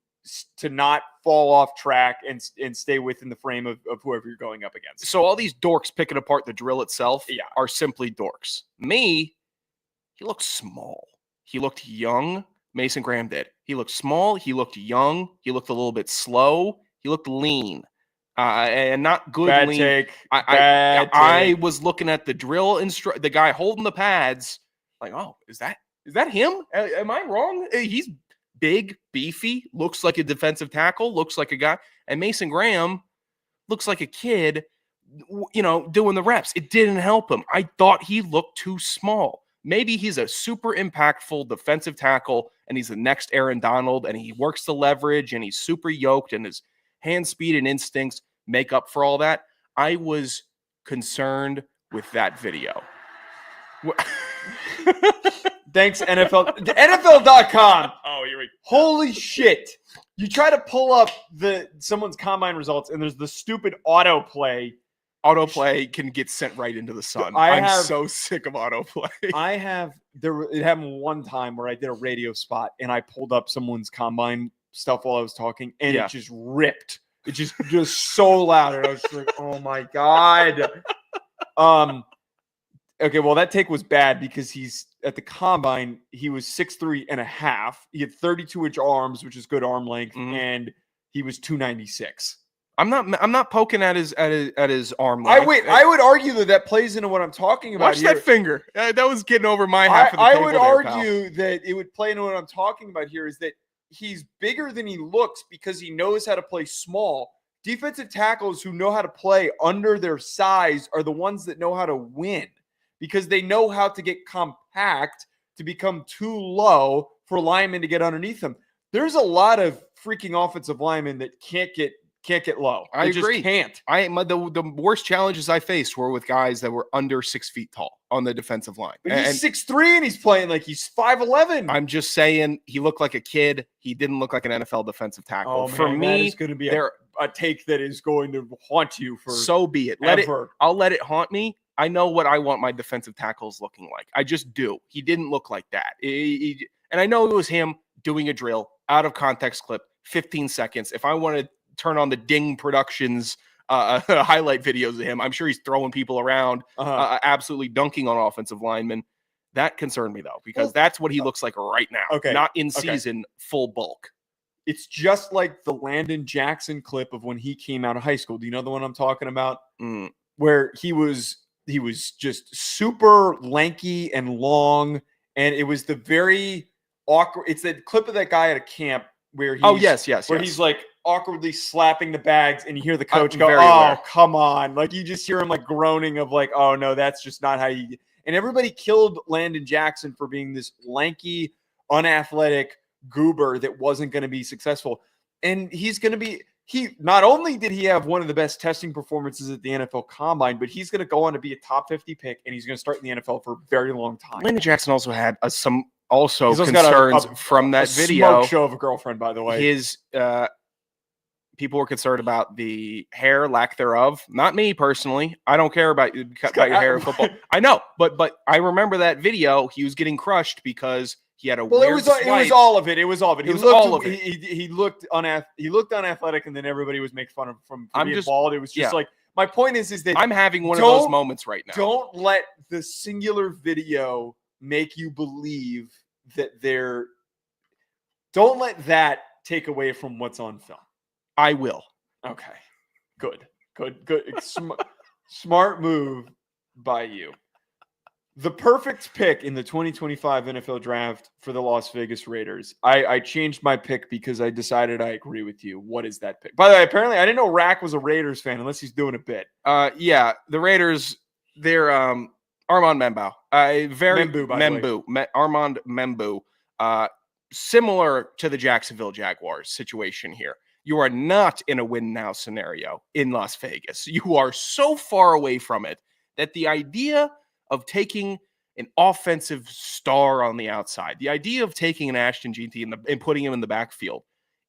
not fall off track and stay within the frame of whoever you're going up against. So all these dorks picking apart the drill itself are simply dorks. Me, he looked small. He looked young. Mason Graham did. He looked small. He looked young. He looked a little bit slow. He looked lean. And not good. Bad lean. take. I was looking at the drill the guy holding the pads, like, oh, is that him? Am I wrong? He's big, beefy, looks like a defensive tackle, looks like a guy. And Mason Graham looks like a kid, doing the reps. It didn't help him. I thought he looked too small. Maybe he's a super impactful defensive tackle and he's the next Aaron Donald and he works the leverage and he's super yoked and his hand speed and instincts make up for all that. I was concerned with that video. Thanks, NFL. NFL.com. Oh, here we go. Holy shit. You try to pull up someone's combine results, and there's the stupid autoplay. Autoplay can get sent right into the sun. I'm so sick of autoplay. It happened one time where I did a radio spot, and I pulled up someone's combine stuff while I was talking, and it just ripped. It just so loud, and I was just like, oh my God. Okay, well, that take was bad because he's at the combine. He was 6'3.5". He had 32-inch arms, which is good arm length, and he was 296. I'm not poking at his arm length. I would argue that plays into what I'm talking about. Watch here. That finger. That was getting over my half of the table. I would argue that it would play into what I'm talking about here is that he's bigger than he looks because he knows how to play small. Defensive tackles who know how to play under their size are the ones that know how to win, because they know how to get compact to become too low for linemen to get underneath them. There's a lot of freaking offensive linemen that can't get low. I agree. Just can't. The worst challenges I faced were with guys that were under 6 feet tall on the defensive line. But he's 6'3" and he's playing like he's 5'11". I'm just saying he looked like a kid. He didn't look like an NFL defensive tackle. Oh, for man, me, that is going to be a take that is going to haunt you for so be it. I'll let it haunt me. I know what I want my defensive tackles looking like. I just do. He didn't look like that. And I know it was him doing a drill, out of context clip, 15 seconds. If I want to turn on the Ding Productions highlight videos of him, I'm sure he's throwing people around, absolutely dunking on offensive linemen. That concerned me, though, because that's what he looks like right now. Okay. Not in season, full bulk. It's just like the Landon Jackson clip of when he came out of high school. Do you know the one I'm talking about? Where he was just super lanky and long, and it was the very awkward. It's the clip of that guy at a camp where he's like awkwardly slapping the bags, and you hear the coach go, "Oh, come on!" Like, you just hear him like groaning of like, "Oh no, that's just not how you." And everybody killed Landon Jackson for being this lanky, unathletic goober that wasn't going to be successful, and he's going to be. He not only did he have one of the best testing performances at the NFL Combine, but he's going to go on to be a top 50 pick, and he's going to start in the NFL for a very long time. Landon Jackson also had some concerns from that video. Smoke show of a girlfriend, by the way. His people were concerned about the hair, lack thereof. Not me personally. I don't care about your hair in football. I know, but I remember that video. He was getting crushed because he had a weird swipe. It was all of it. It was all of it. He He looked unathletic, and then everybody was making fun of him for being bald. It was just like, My point is that I'm having one of those moments right now. Don't let the singular video make you believe that they're. Don't let that take away from what's on film. I will. Okay. Good. Smart move by you. The perfect pick in the 2025 NFL draft for the Las Vegas Raiders. I changed my pick because I decided I agree with you. What is that pick? By the way, apparently I didn't know Rack was a Raiders fan unless he's doing a bit. Yeah, the Raiders, they're Armand Membu. Armand Membu. Similar to the Jacksonville Jaguars situation here. You are not in a win now scenario in Las Vegas. You are so far away from it that the idea of taking an offensive star on the outside, the idea of taking an Ashton Jeanty and putting him in the backfield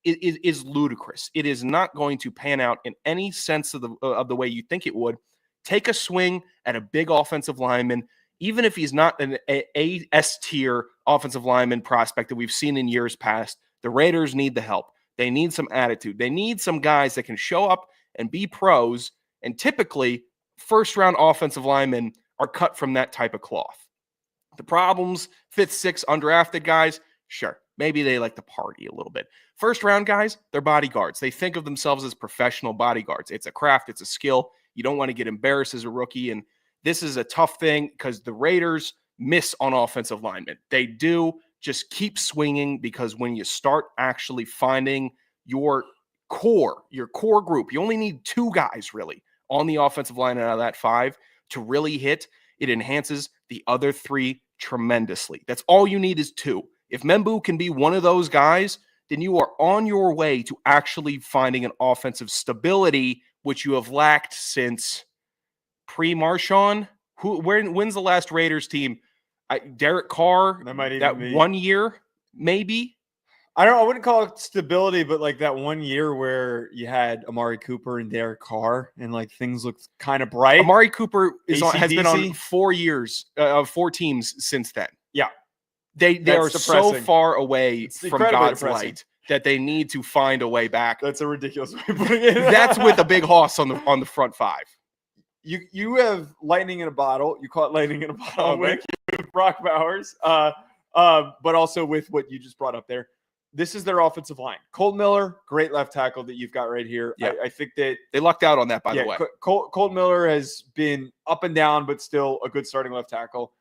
is ludicrous. It is not going to pan out in any sense of the way you think it would. Take a swing at a big offensive lineman, even if he's not an S-tier offensive lineman prospect that we've seen in years past. The Raiders need the help. They need some attitude. They need some guys that can show up and be pros. And typically, first-round offensive linemen are cut from that type of cloth. The problems, 5th, 6th undrafted guys, sure, maybe they like to party a little bit. First-round guys, they're bodyguards. They think of themselves as professional bodyguards. It's a craft. It's a skill. You don't want to get embarrassed as a rookie. And this is a tough thing because the Raiders miss on offensive linemen. They do. Just keep swinging, because when you start actually finding your core group, you only need 2 guys really on the offensive line out of that 5 to really hit. It enhances the other 3 tremendously. That's all you need is 2. If Membu can be one of those guys, then you are on your way to actually finding an offensive stability, which you have lacked since pre-Marshawn. When's the last Raiders team? Derek Carr, that 1 year, maybe. I wouldn't call it stability, but like that 1 year where you had Amari Cooper and Derek Carr, and like things looked kind of bright. Amari Cooper has been on 4 years, 4 teams since then. Yeah, they are so far away from God's light that they need to find a way back. That's a ridiculous way of putting it. That's with a big hoss on the front 5. You have lightning in a bottle. You caught lightning in a bottle with Brock Bowers, but also with what you just brought up there. This is their offensive line. Colt Miller, great left tackle that you've got right here. Yeah. I think that they lucked out on that, by the way. Colt Miller has been up and down, but still a good starting left tackle.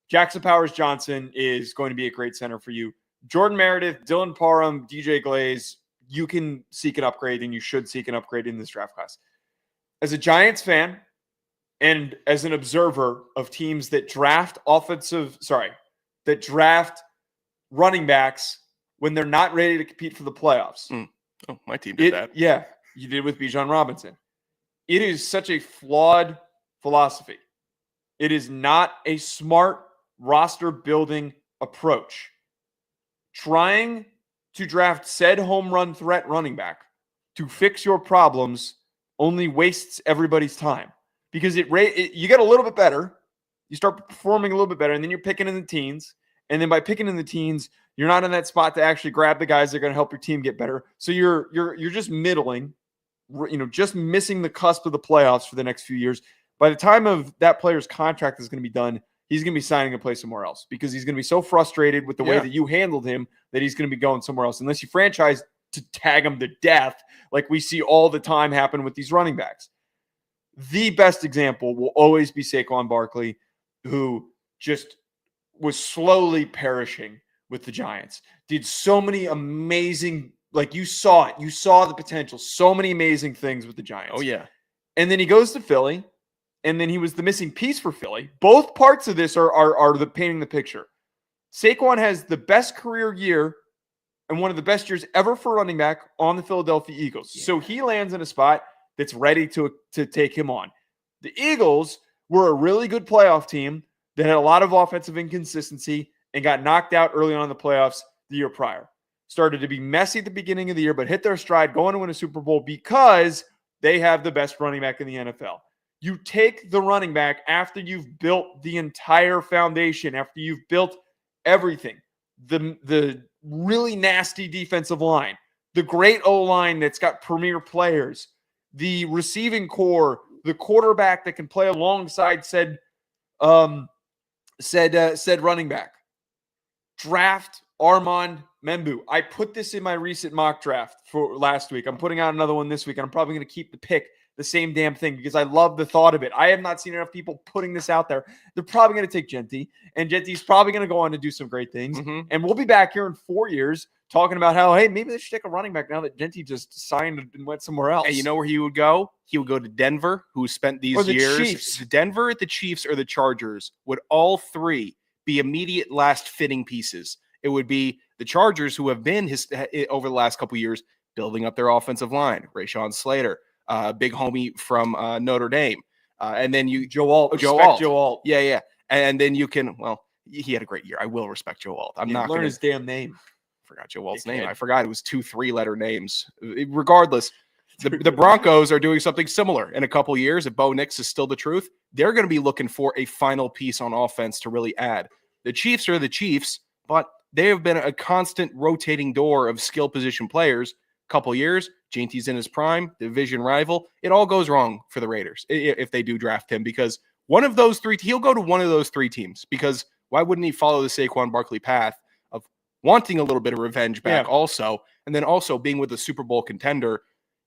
Jackson Powers-Johnson is going to be a great center for you. Jordan Meredith, Dylan Parham, DJ Glaze, you can seek an upgrade, and you should seek an upgrade in this draft class. As a Giants fan, and as an observer of teams that draft running backs when they're not ready to compete for the playoffs. Oh, my team did that. Yeah, you did with Bijan Robinson. It is such a flawed philosophy. It is not a smart roster building approach. Trying to draft said home run threat running back to fix your problems only wastes everybody's time. Because you get a little bit better, you start performing a little bit better, and then you're picking in the teens. And then by picking in the teens, you're not in that spot to actually grab the guys that are going to help your team get better. So you're just middling, just missing the cusp of the playoffs for the next few years. By the time of that player's contract is going to be done, he's going to be signing to play somewhere else because he's going to be so frustrated with the way that you handled him that he's going to be going somewhere else. Unless you franchise to tag him to death, like we see all the time happen with these running backs. The best example will always be Saquon Barkley, who just was slowly perishing with the Giants. Did so many amazing, like you saw the potential, so many amazing things with the Giants. Oh, yeah. And then he goes to Philly, and then he was the missing piece for Philly. Both parts of this are the painting the picture. Saquon has the best career year and one of the best years ever for running back on the Philadelphia Eagles. Yeah. So he lands in a spot that's ready to take him on. The Eagles were a really good playoff team that had a lot of offensive inconsistency and got knocked out early on in the playoffs the year prior. Started to be messy at the beginning of the year, but hit their stride, going to win a Super Bowl because they have the best running back in the NFL. You take the running back after you've built the entire foundation, after you've built everything, the really nasty defensive line, the great O-line that's got premier players, the receiving core, the quarterback that can play alongside said running back. Draft Armand Membu. I put this in my recent mock draft for last week. I'm putting out another one this week, and I'm probably going to keep the pick the same damn thing because I love the thought of it. I have not seen enough people putting this out there. They're probably going to take Genty, and Genty's probably going to go on to do some great things. Mm-hmm. And we'll be back here in 4 years talking about how, hey, maybe they should take a running back now that Genty just signed and went somewhere else. And you know where he would go? He would go to Denver, who spent these years. Chiefs. Denver, the Chiefs, or the Chargers would all three be immediate last fitting pieces. It would be the Chargers, who have been over the last couple of years building up their offensive line. Rashawn Slater, big homie from Notre Dame. And then Joe Alt. Yeah. And then you can, he had a great year. I will respect Joe Alt. I'm not learn going his damn name. Forgot Joe Alt's name. I forgot it was 2 3-letter names. Regardless, the Broncos are doing something similar in a couple years. If Bo Nix is still the truth, they're going to be looking for a final piece on offense to really add. The Chiefs are the Chiefs, but they have been a constant rotating door of skill position players. Couple years, Genty's in his prime, division rival. It all goes wrong for the Raiders if they do draft him, because one of those three, he'll go to one of those three teams, because why wouldn't he follow the Saquon Barkley path of wanting a little bit of revenge back also, and then also being with a Super Bowl contender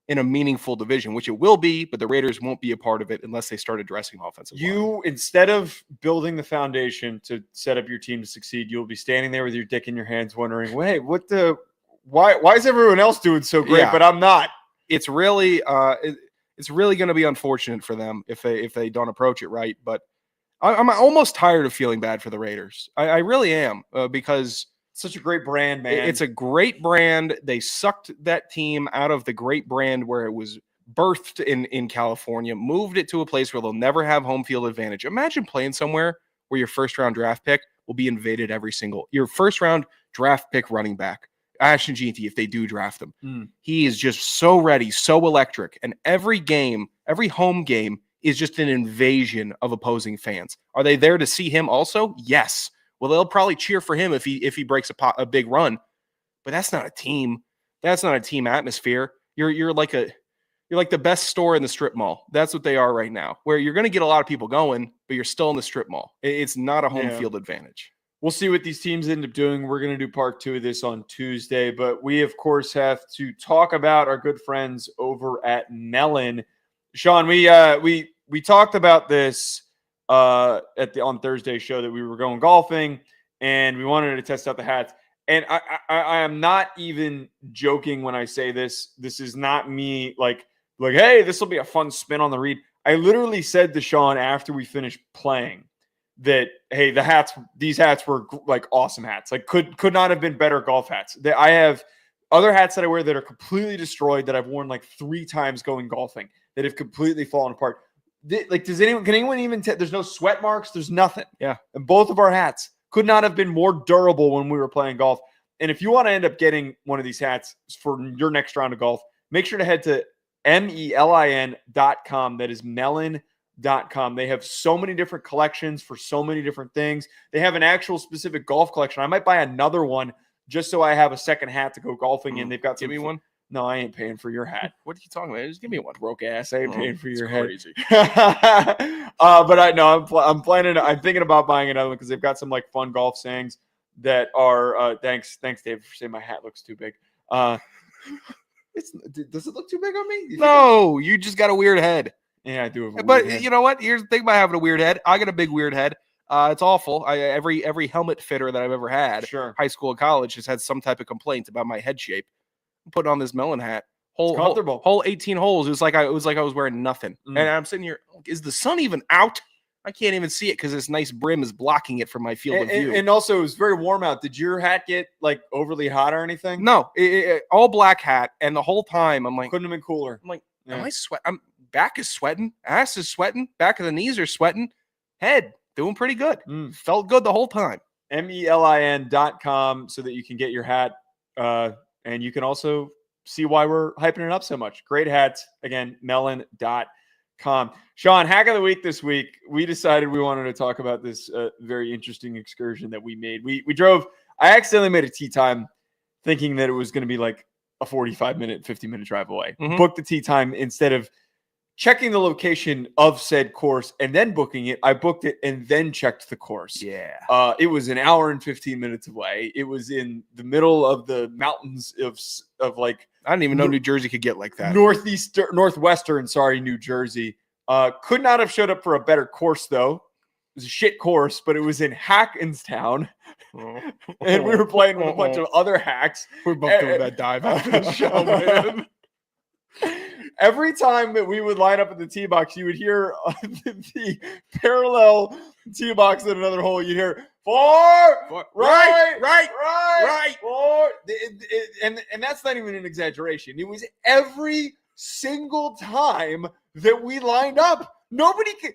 in a meaningful division, which it will be, but the Raiders won't be a part of it unless they start addressing offensive line. Instead of building the foundation to set up your team to succeed, you'll be standing there with your dick in your hands wondering, wait, why is everyone else doing so great, but I'm not? It's really going to be unfortunate for them if they don't approach it right. But I'm almost tired of feeling bad for the Raiders. I really am, because it's such a great brand, man. It's a great brand. They sucked that team out of the great brand where it was birthed in California, moved it to a place where they'll never have home field advantage. Imagine playing somewhere where your first round draft pick will be invaded your first round draft pick running back. Ashton Genty, if they do draft him, he is just so ready, so electric. And every home game is just an invasion of opposing fans. Are they there to see him also? Yes. Well, they'll probably cheer for him if he breaks a big run. But that's not a team. That's not a team atmosphere. You're like the best store in the strip mall. That's what they are right now, where you're going to get a lot of people going, but you're still in the strip mall. It's not a home field advantage. We'll see what these teams end up doing. We're going to do part 2 of this on Tuesday, but we, of course, have to talk about our good friends over at Melon. Sean, we talked about this on Thursday's show that we were going golfing, and we wanted to test out the hats. And I am not even joking when I say this. This is not me like, hey, this will be a fun spin on the read. I literally said to Sean after we finished playing that, hey, these hats were like awesome hats. Like could not have been better golf hats. I have other hats that I wear that are completely destroyed that I've worn like 3 times going golfing that have completely fallen apart. Can anyone even there's no sweat marks, there's nothing. Yeah. And both of our hats could not have been more durable when we were playing golf. And if you want to end up getting one of these hats for your next round of golf, make sure to head to melin.com. That is melon.com. They have so many different collections for so many different things. They have an actual specific golf collection. I might buy another one just so I have a second hat to go golfing in. They've got Give me one. No, I ain't paying for your hat. What are you talking about? Just give me one. Broke ass. I ain't paying for your hat. Crazy. But I'm planning. I'm thinking about buying another one because they've got some like fun golf sayings that are. Thanks, Dave, for saying my hat looks too big. Does it look too big on me? No, you just got a weird head. Yeah, I do have a but weird head. You know what? Here's the thing about having a weird head. I got a big weird head. It's awful. Every helmet fitter that I've ever had, high school and college, has had some type of complaint about my head shape. I'm putting on this melon hat. Whole 18 holes. It was like I was wearing nothing. And I'm sitting here. Is the sun even out? I can't even see it because this nice brim is blocking it from my field of view. And also, it was very warm out. Did your hat get like overly hot or anything? No, all black hat. And the whole time, I'm like, couldn't have been cooler. I'm like, am I sweating? Back is sweating. Ass is sweating. Back of the knees are sweating. Head doing pretty good. Felt good the whole time. melin.com so that you can get your hat. And you can also see why we're hyping it up so much. Great hats. Again, melon.com. Sean, hack of the week this week. We decided we wanted to talk about this very interesting excursion that we made. We drove. I accidentally made a tee time thinking that it was going to be like a 45-minute, 50-minute drive away. Booked the tee time instead of checking the location of said course and then booking it. I booked it and then checked the course. Yeah. It was an hour and 15 minutes away. It was in the middle of the mountains of like, I didn't even know New Jersey could get like that. Northwestern, New Jersey. Could not have showed up for a better course, though. It was a shit course, but it was in Hackenstown. And we were playing with a bunch of other hacks. We're both doing that dive after the show, man. Every time that we would line up at the tee box, you would hear the parallel tee box at another hole. You'd hear four, right, four. And that's not even an exaggeration. It was every single time that we lined up. Nobody could.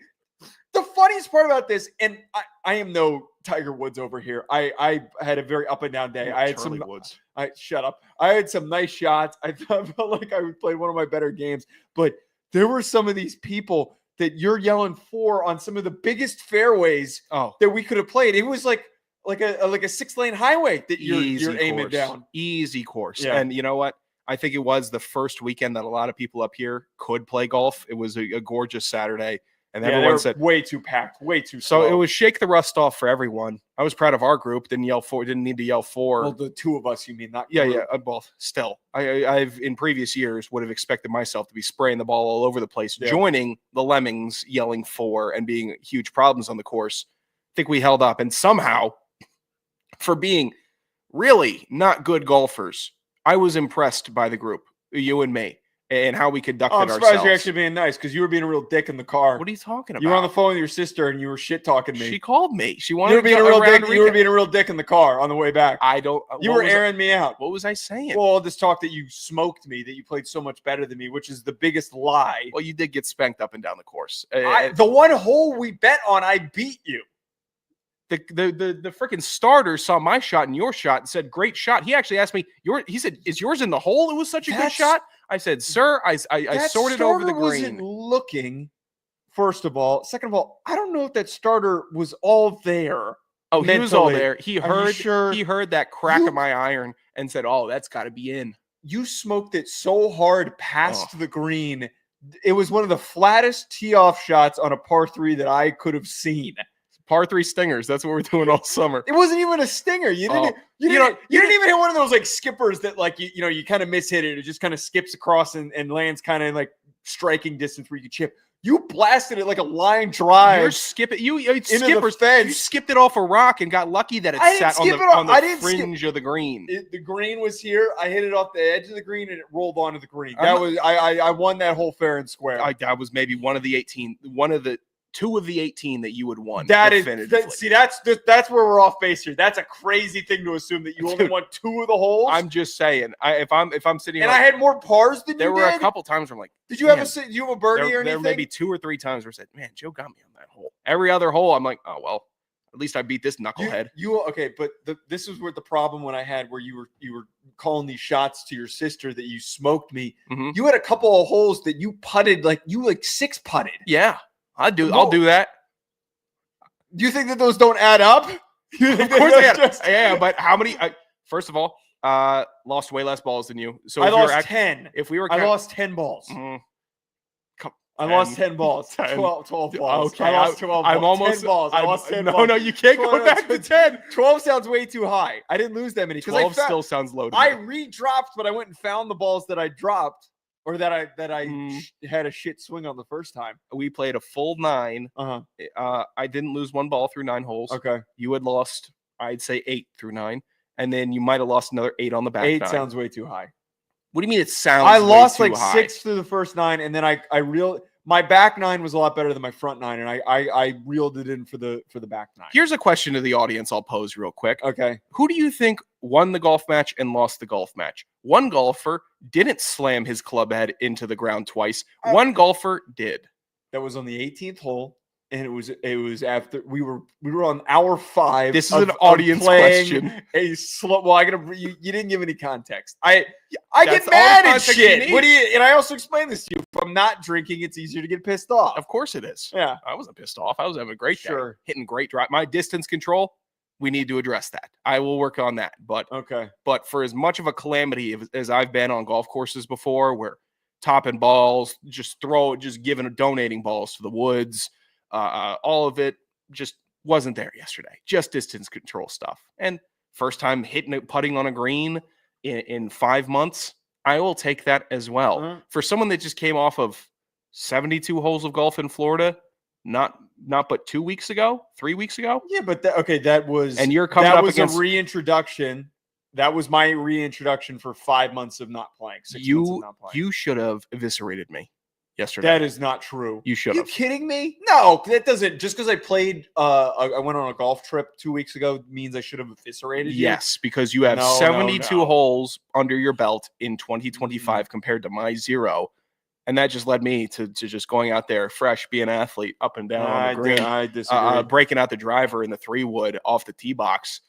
The funniest part about this, and I am no Tiger Woods over here. I had a very up and down day. I had Charlie some Woods. Shut up. I had some nice shots. I felt like I played one of my better games, but there were some of these people that you're yelling for on some of the biggest fairways that we could have played. It was like a 6-lane highway that you're aiming down. Easy course. Yeah. And you know what? I think it was the first weekend that a lot of people up here could play golf. It was a gorgeous Saturday. And everyone said way too packed, way too so slow. it was shake the rust off for everyone. I was proud of our group. Didn't need to yell for. Well, the two of us, you mean? Not yeah. Well, still, I've in previous years would have expected myself to be spraying the ball all over the place, joining the lemmings, yelling for and being huge problems on the course. I think we held up, and somehow, for being really not good golfers, I was impressed by the group, you and me. And how we conducted ourselves. I'm surprised you're actually being nice because you were being a real dick in the car. What are you talking about? You were on the phone with your sister and you were shit talking me. She called me. She wanted you were being to a real dick. You were being a real dick in the car on the way back. I don't. You were airing me out. What was I saying? Well, this talk that you smoked me, that you played so much better than me, which is the biggest lie. Well, you did get spanked up and down the course. The one hole we bet on, I beat you. The freaking starter saw my shot and your shot and said, "Great shot." He actually asked me, he said, "Is yours in the hole? It was such a good shot." I said, "Sir, I sorted over the green." Wasn't looking. First of all, second of all, I don't know if that starter was all there. Oh, he was all there. He heard. Sure? He heard that crack of my iron and said, "Oh, that's got to be in." You smoked it so hard past the green. It was one of the flattest tee-off shots on a par 3 that I could have seen. Par 3 stingers. That's what we're doing all summer. It wasn't even a stinger. You didn't even hit one of those like skippers that like you kind of mishit it. It just kind of skips across and lands kind of like striking distance where you could chip. You blasted it like a line drive. You're skipping. You skippers. You skipped it off a rock and got lucky that it sat on the fringe of the green. The green was here. I hit it off the edge of the green and it rolled onto the green. I won that hole fair and square. I was maybe one of the 18. One of the 2 of the 18 that you would won. That's where we're off base here. That's a crazy thing to assume that you only won 2 of the holes. I'm just saying. If I'm sitting and here, I had more pars than there you were did. A couple times where I'm like, did you have a birdie or anything? There may be 2 or 3 times where I said, "Man, Joe got me on that hole." Every other hole, I'm like, "Oh well, at least I beat this knucklehead." This is where the problem when I had where you were calling these shots to your sister that you smoked me. Mm-hmm. You had a couple of holes that you putted like 6 putted. Yeah, I'll do that. Do you think that those don't add up? Of course they add. Yeah, but how many? First of all, lost way less balls than you. So I lost 10. I lost 10 balls. I lost 10 balls. 12 balls. Okay, I lost 12 balls. I'm almost 10 balls. I lost 10 balls. No, you can't go back to 10. 12 sounds way too high. I didn't lose that many. 12 still sounds low to me. I re-dropped, but I went and found the balls that I dropped. Or that I had a shit swing on the first time. We played a full 9. I didn't lose 1 ball through 9 holes. Okay. You had lost, I'd say 8 through 9, and then you might have lost another 8 on the back. 8 9. sounds way too high. What do you mean it sounds? I lost like high? 6 through the first 9, and then my back 9 was a lot better than my front 9, and I reeled it in for the back 9. Here's a question to the audience I'll pose real quick. Okay. Who do you think won the golf match and lost the golf match? One golfer didn't slam his club head into the ground twice. One golfer did. That was on the 18th hole, and it was after we were on hour 5. This is an audience question. A slow. Well, you didn't give any context. I get mad at shit. What do you? And I also explained this to you. If I'm not drinking, it's easier to get pissed off. Of course it is. Yeah, I wasn't pissed off. I was having a great day. Sure. Hitting great drive. My distance control. We need to address that. I will work on that. But okay. But for as much of a calamity as I've been on golf courses before, where topping balls, just donating balls to the woods. All of it just wasn't there yesterday. Just distance control stuff. And first time putting on a green in 5 months, I will take that as well. For someone that just came off of 72 holes of golf in Florida, not but 2 weeks ago, 3 weeks ago. Yeah, but that was, and you're coming up against a reintroduction. That was my reintroduction for 5 months of not playing. 6 months of not playing. You should have eviscerated me yesterday. That is not true. You should have. You kidding me? No, that doesn't. Just because I played, I went on a golf trip 2 weeks ago means I should have eviscerated you. Yes, because you have 72 holes under your belt in 2025 compared to my 0. And that just led me to just going out there fresh, be an athlete up and down on the green. I disagree. Breaking out the driver in the 3-wood off the tee box.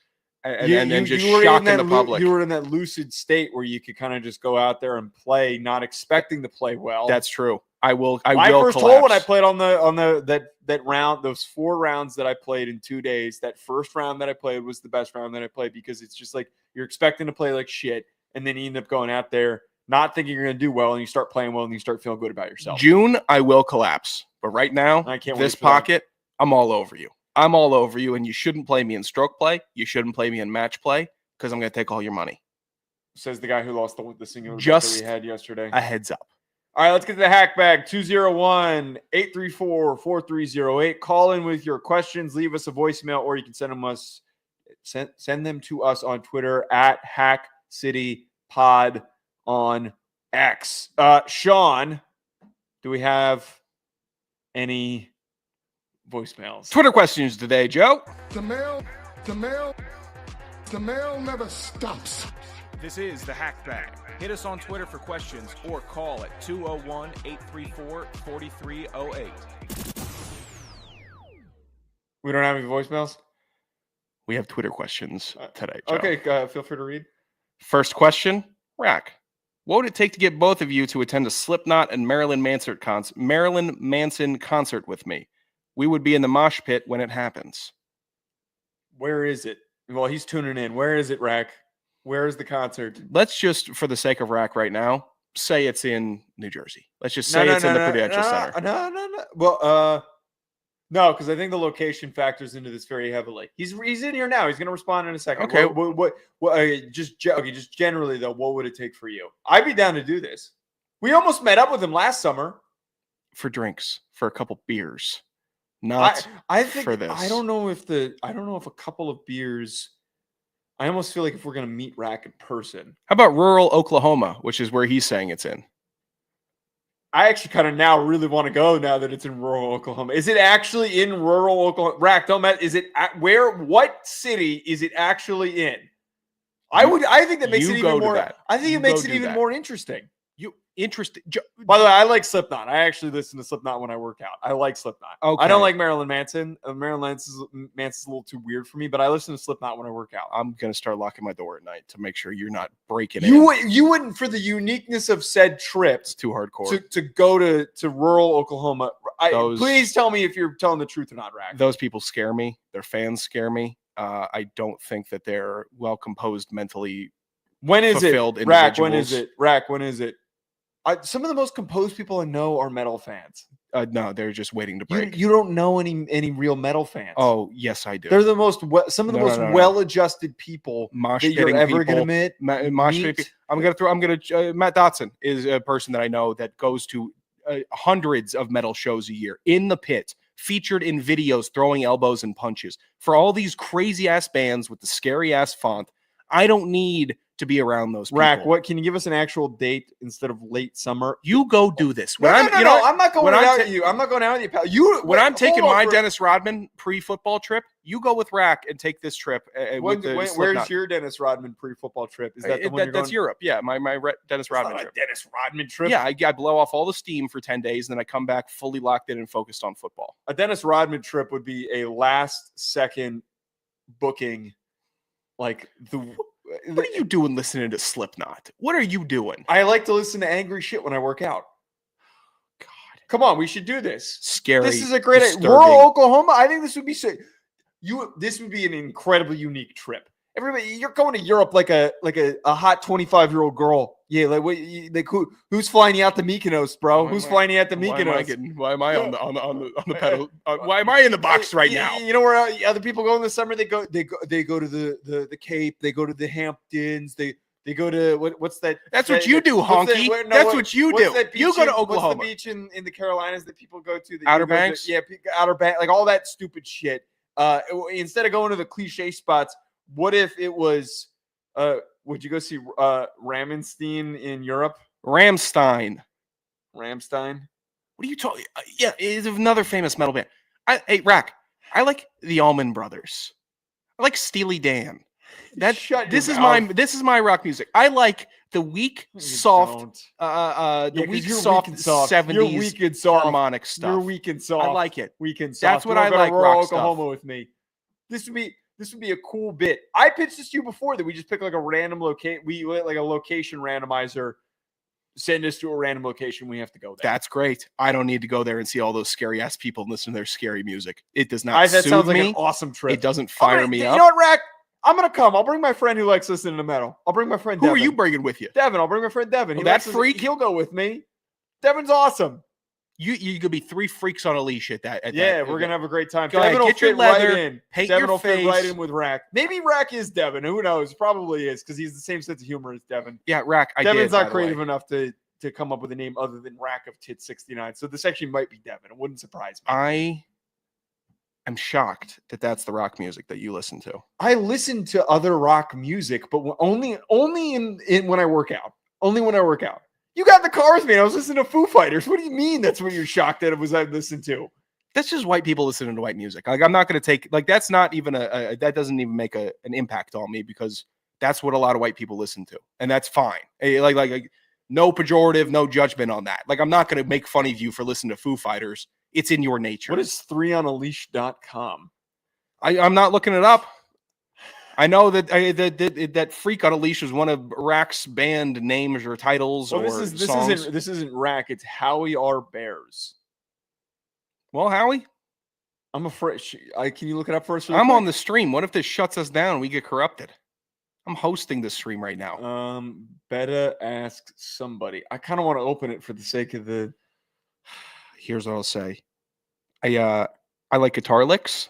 And then just shocking the public. You were in that lucid state where you could kind of just go out there and play, not expecting to play well. That's true. I will. My first hole when I played on that round, those 4 rounds that I played in 2 days, that first round that I played was the best round that I played because it's just like you're expecting to play like shit, and then you end up going out there not thinking you're going to do well, and you start playing well, and you start feeling good about yourself. June, I will collapse, but right now, I can't. This pocket, I'm all over you. I'm all over you, and you shouldn't play me in stroke play. You shouldn't play me in match play because I'm going to take all your money. Says the guy who lost the single just that we had yesterday. A heads up. All right, let's get to the hack bag. 201-834-4308. Call in with your questions. Leave us a voicemail, or you can send them to us on Twitter at HackCityPod on X. Sean, do we have any voicemails? Twitter questions today, Joe. The mail never stops. This is the Hack Bag. Hit us on Twitter for questions or call at 201-834-4308. We don't have any voicemails? We have Twitter questions today, Joe. Okay, feel free to read. First question, Rack. What would it take to get both of you to attend a Slipknot and Marilyn Manson concert with me? We would be in the mosh pit when it happens. Where is it? Well, he's tuning in. Where is it, Rack? Where is the concert? Let's just, for the sake of Rack right now, say it's in New Jersey. Let's just say it's in the Prudential Center. No. Well, no, because I think the location factors into this very heavily. He's in here now. He's going to respond in a second. Okay. What just generally though, what would it take for you? I'd be down to do this. We almost met up with him last summer for drinks, for a couple beers. I think for this. I don't know if a couple of beers. I almost feel like if we're going to meet Rack in person. How about rural Oklahoma, which is where he's saying it's in? I actually kind of now really want to go now that it's in rural Oklahoma. Is it actually in rural Oklahoma? Rack, don't matter. Is it what city is it actually in? I think that makes it even more. I think it makes it even more interesting. By the way, I like Slipknot. I actually listen to Slipknot when I work out. I like Slipknot. Okay. I don't like Marilyn Manson. Marilyn Manson's a little too weird for me, but I listen to Slipknot when I work out. I'm going to start locking my door at night to make sure you're not breaking in. in. You wouldn't, for the uniqueness of said trip. It's too hardcore. To go to rural Oklahoma. Please tell me if you're telling the truth or not, Rack. Those people scare me. Their fans scare me. I don't think that they're well-composed mentally. When is it? Rack, when is it? Rack, when is it? Some of the most composed people I know are metal fans. No, they're just waiting to break. You don't know any real metal fans. Oh, yes, I do. They're some of the most well-adjusted people that you're ever going to meet. I'm going to Matt Dotson is a person that I know that goes to hundreds of metal shows a year in the pit, featured in videos, throwing elbows and punches for all these crazy ass bands with the scary ass font. I don't need to be around those people. Rack, what can you give us an actual date instead of late summer? You go do this. I'm not going out with you. I'm not going out with you, pal. When I'm taking my Dennis Rodman pre-football trip, you go with Rack and take this trip. Where's your Dennis Rodman pre-football trip? Is that the one that's Europe? Yeah, my Dennis Rodman trip. Dennis Rodman trip. Yeah, I blow off all the steam for 10 days, and then I come back fully locked in and focused on football. A Dennis Rodman trip would be a last-second booking, like the. What are you doing listening to Slipknot? What are you doing? I like to listen to angry shit when I work out. God. Come on, we should do this. Scary. This is a great idea. Rural Oklahoma, I think this would be sick. This would be an incredibly unique trip. Everybody, you're going to Europe like a hot 25-year-old girl. Yeah, like who's flying you out to Mykonos, bro? Who's flying you out to Mykonos? Why am I on the pedal? Why am I in the box right now? You know where other people go in the summer? They go to the Cape. They go to the Hamptons. They go to what's that? That's what you do, honky. That's what you do. You go to Oklahoma. What's the beach in the Carolinas that people go to? Outer Banks. Outer Banks, like all that stupid shit. Instead of going to the cliche spots, what if it was? Would you go see Ramenstein in Europe? Ramstein. What are you talking? Yeah, it's another famous metal band. Hey, Rack. I like the Allman Brothers. I like Steely Dan. This is my rock music. I like the weak, soft, soft 70s You're weak and soft. harmonic stuff. You're weak and soft. I like it. Weak and soft. That's what I like. Rock Oklahoma stuff. with me. This would be a cool bit. I pitched this to you before that we just pick like a random location. We like a location randomizer. Send us to a random location. We have to go there. That's great. I don't need to go there and see all those scary ass people and listen to their scary music. It does not. That sounds like me. an awesome trip. It doesn't fire me up. You know what, Rack? I'm gonna come. I'll bring my friend who likes listening to metal. I'll bring my friend. Who Devin. are you bringing with you? Devin. I'll bring my friend Devin. That freak. He'll go with me. Devin's awesome. You could be 3 freaks on a leash at that. We're gonna have a great time. Go ahead, Devin get your leather, right in. paint Devin your will face. fit right in with Rack. Maybe Rack is Devin. Who knows? Probably is because he's the same sense of humor as Devin. Yeah, Rack. Devin's not creative enough to come up with a name other than Rack of Tit 69. So this actually might be Devin. It wouldn't surprise me. I'm shocked that that's the rock music that you listen to. I listen to other rock music, but only in when I work out. Only when I work out. You got the cars, man. I was listening to Foo Fighters. What do you mean that's what you're shocked that it was I listened to? That's just white people listening to white music. Like I'm not going to take that's not even that doesn't even make an impact on me because that's what a lot of white people listen to, and that's fine. Like no pejorative, no judgment on that. Like I'm not going to make fun of you for listening to Foo Fighters. It's in your nature. What is 3onaleash.com? I'm not looking it up. I know that that Freak on a Leash is one of Rack's band names or titles or songs. This isn't Rack. It's Howie R. Bears. Well, Howie, I'm afraid. Can you look it up for us? I'm on the stream. What if this shuts us down and we get corrupted? I'm hosting this stream right now. Better ask somebody. I kind of want to open it for the sake of the. Here's what I'll say. I like guitar licks.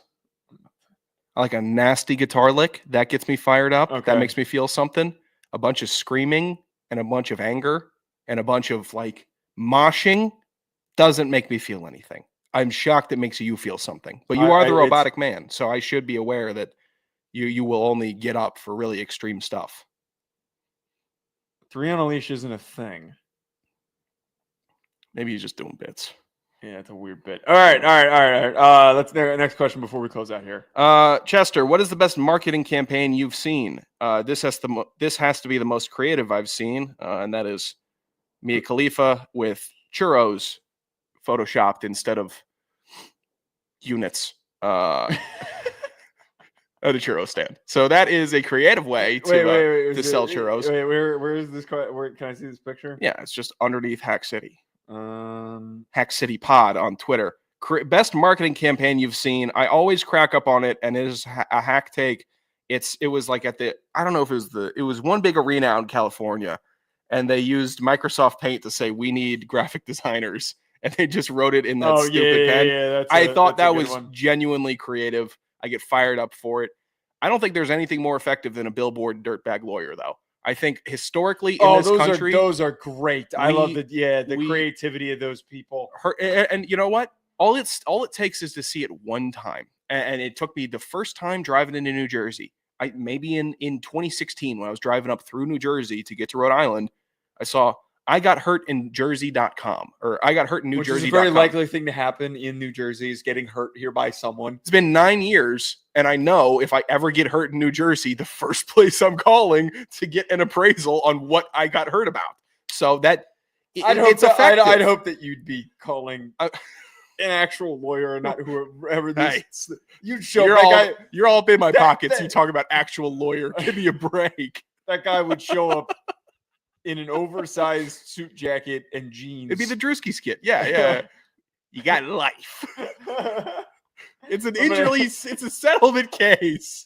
I like a nasty guitar lick. That gets me fired up. Okay. That makes me feel something. A bunch of screaming and a bunch of anger and a bunch of like moshing doesn't make me feel anything. I'm shocked it makes you feel something. But you are the robotic man, so I should be aware that you will only get up for really extreme stuff. 3 on a Leash isn't a thing. Maybe he's just doing bits. Yeah, it's a weird bit. All right. Let's next question before we close out here. Chester, what is the best marketing campaign you've seen? This has to be the most creative I've seen, and that is Mia Khalifa with churros photoshopped instead of units. At a churro stand. So that is a creative way to sell churros. Where is this? Where can I see this picture? Yeah, it's just underneath Hack City. Hack City Pod on Twitter. Best marketing campaign you've seen. I always crack up on it, and it is a hack take. It was like I don't know if it was one big arena out in California, and they used Microsoft Paint to say we need graphic designers, and they just wrote it in that stupid pen. Yeah, I thought that was genuinely creative. I get fired up for it. I don't think there's anything more effective than a billboard dirtbag lawyer, though. I think historically in this country, those are great. I love the creativity of those people. And you know what? All it takes is to see it one time. And it took me the first time driving into New Jersey. Maybe in 2016 when I was driving up through New Jersey to get to Rhode Island, I saw I got hurt in Jersey.com or I got hurt in New Jersey. Which is a very likely thing to happen in New Jersey is getting hurt here by someone. It's been 9 years, and I know if I ever get hurt in New Jersey, the first place I'm calling to get an appraisal on what I got hurt about. So that I'd hope that you'd be calling an actual lawyer and not whoever this. You'd show you're all up in my pockets. You talk about actual lawyer. Give me a break. That guy would show up in an oversized suit jacket and jeans. It'd be the Drewski skit. Yeah. You got life. It's an injury. It's a settlement case.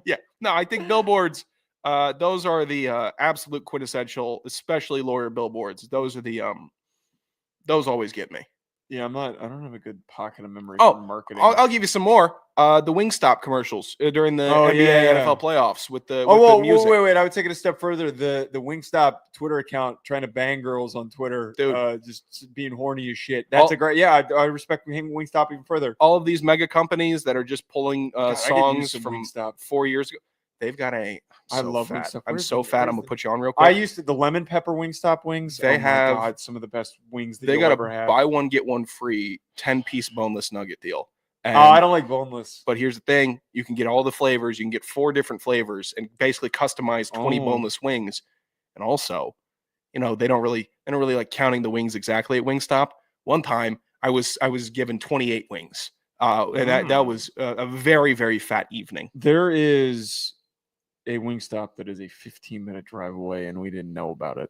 Yeah. No, I think billboards, those are the absolute quintessential, especially lawyer billboards. Those are the those always get me. Yeah, I don't have a good pocket of memory Oh, for marketing. I'll give you some more. The Wingstop commercials during the NBA, NFL playoffs with the music. Wait. I would take it a step further. The Wingstop Twitter account trying to bang girls on Twitter, Dude. just being horny as shit. That's a great. Yeah, I respect Wingstop even further. All of these mega companies that are just pulling God, songs from Wingstop 4 years ago. They've got a. I love fat. Wingstop. I'm so fat. I'm gonna put you on real quick. I used the lemon pepper Wingstop wings. They have my God, some of the best wings that they you'll got ever a have. buy one get one free 10-piece boneless nugget deal. And, I don't like boneless. But here's the thing: you can get all the flavors. You can get 4 different flavors and basically customize 20 boneless wings. And also, they don't really like counting the wings exactly at Wingstop. One time, I was given 28 wings, and that was a very, very fat evening. There is a Wingstop that is a 15-minute drive away, and we didn't know about it.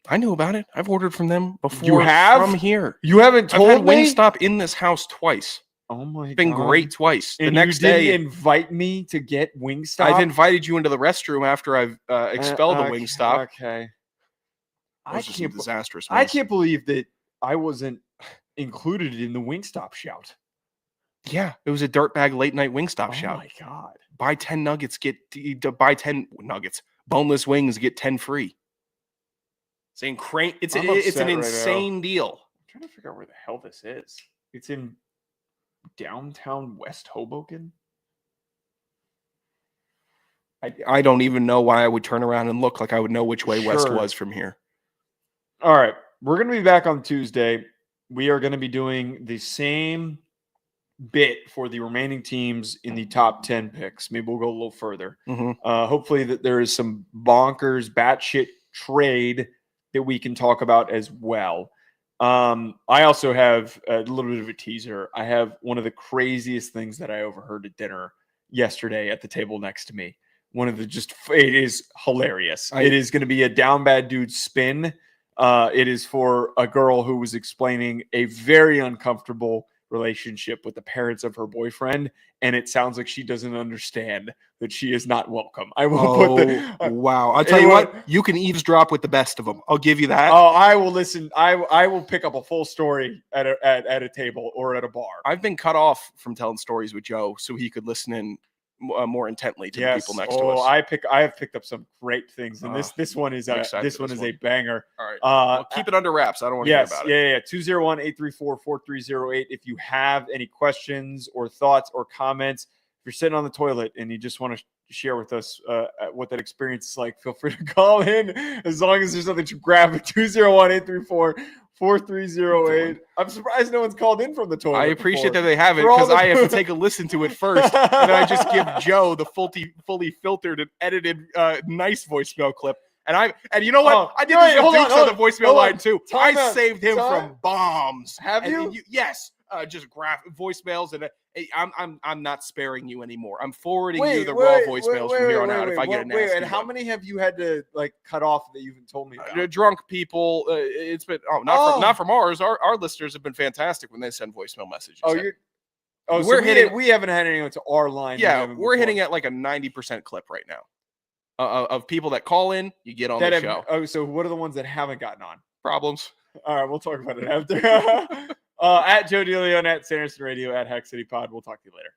I knew about it. I've ordered from them before. You have? From here. You haven't told I've had me? Wingstop in this house twice. Oh my God. It's been great twice. And the next you didn't day, invite me to get Wingstop? I've invited you into the restroom after I've expelled the Wingstop. Okay. I can't disastrous. I can't believe that I wasn't included in the Wingstop shout. Yeah, it was a dirtbag late night Wingstop shout. Oh my God. Buy 10 nuggets, buy 10 nuggets. Boneless wings, get 10 free. It's an insane deal. I'm trying to figure out where the hell this is. It's in downtown West Hoboken. I don't even know why I would turn around and look like I would know which way West was from here. All right. We're going to be back on Tuesday. We are going to be doing the same bit for the remaining teams in the top 10 picks. Maybe we'll go a little further. Hopefully that there is some bonkers batshit trade that we can talk about as well. I also have a little bit of a teaser. I have one of the craziest things that I overheard at dinner yesterday at the table next to me. It is hilarious. It is going to be a down bad dude spin. It is for a girl who was explaining a very uncomfortable relationship with the parents of her boyfriend, and it sounds like she doesn't understand that she is not welcome. I will wow. I'll tell you what, you can eavesdrop with the best of them. I'll give you that. Oh, I will listen. I will pick up a full story at a table or at a bar. I've been cut off from telling stories with Joe so he could listen in more intently to the people next to us. I have picked up some great things, and this one is a banger. All right, well, keep it under wraps. I don't want to hear about it. 201-834-4308. If you have any questions or thoughts or comments, if you're sitting on the toilet and you just want to share with us what that experience is like, feel free to call in. As long as there's nothing to grab at 201-834-4308. I'm surprised no one's called in from the toilet. I appreciate that they haven't, because I have to take a listen to it first, and then I just give Joe the fully filtered and edited nice voicemail clip. And you know what? I did this with Dukes on the voicemail line too. I saved him from bombs. Have you? Yes. Just voicemails, and I'm not sparing you anymore. I'm forwarding you the raw voicemails from here on out. If I get a nasty and how many have you had to cut off that you haven't told me about? Drunk people. It's been not from ours. Our listeners have been fantastic when they send voicemail messages. We haven't had anyone to our line. Yeah, we're hitting at like a 90% clip right now of people that call in. You get on the show. Oh, so what are the ones that haven't gotten on? Problems. All right, we'll talk about it after. At Joe DeLeone, at Sanderson Radio, at Hack City Pod. We'll talk to you later.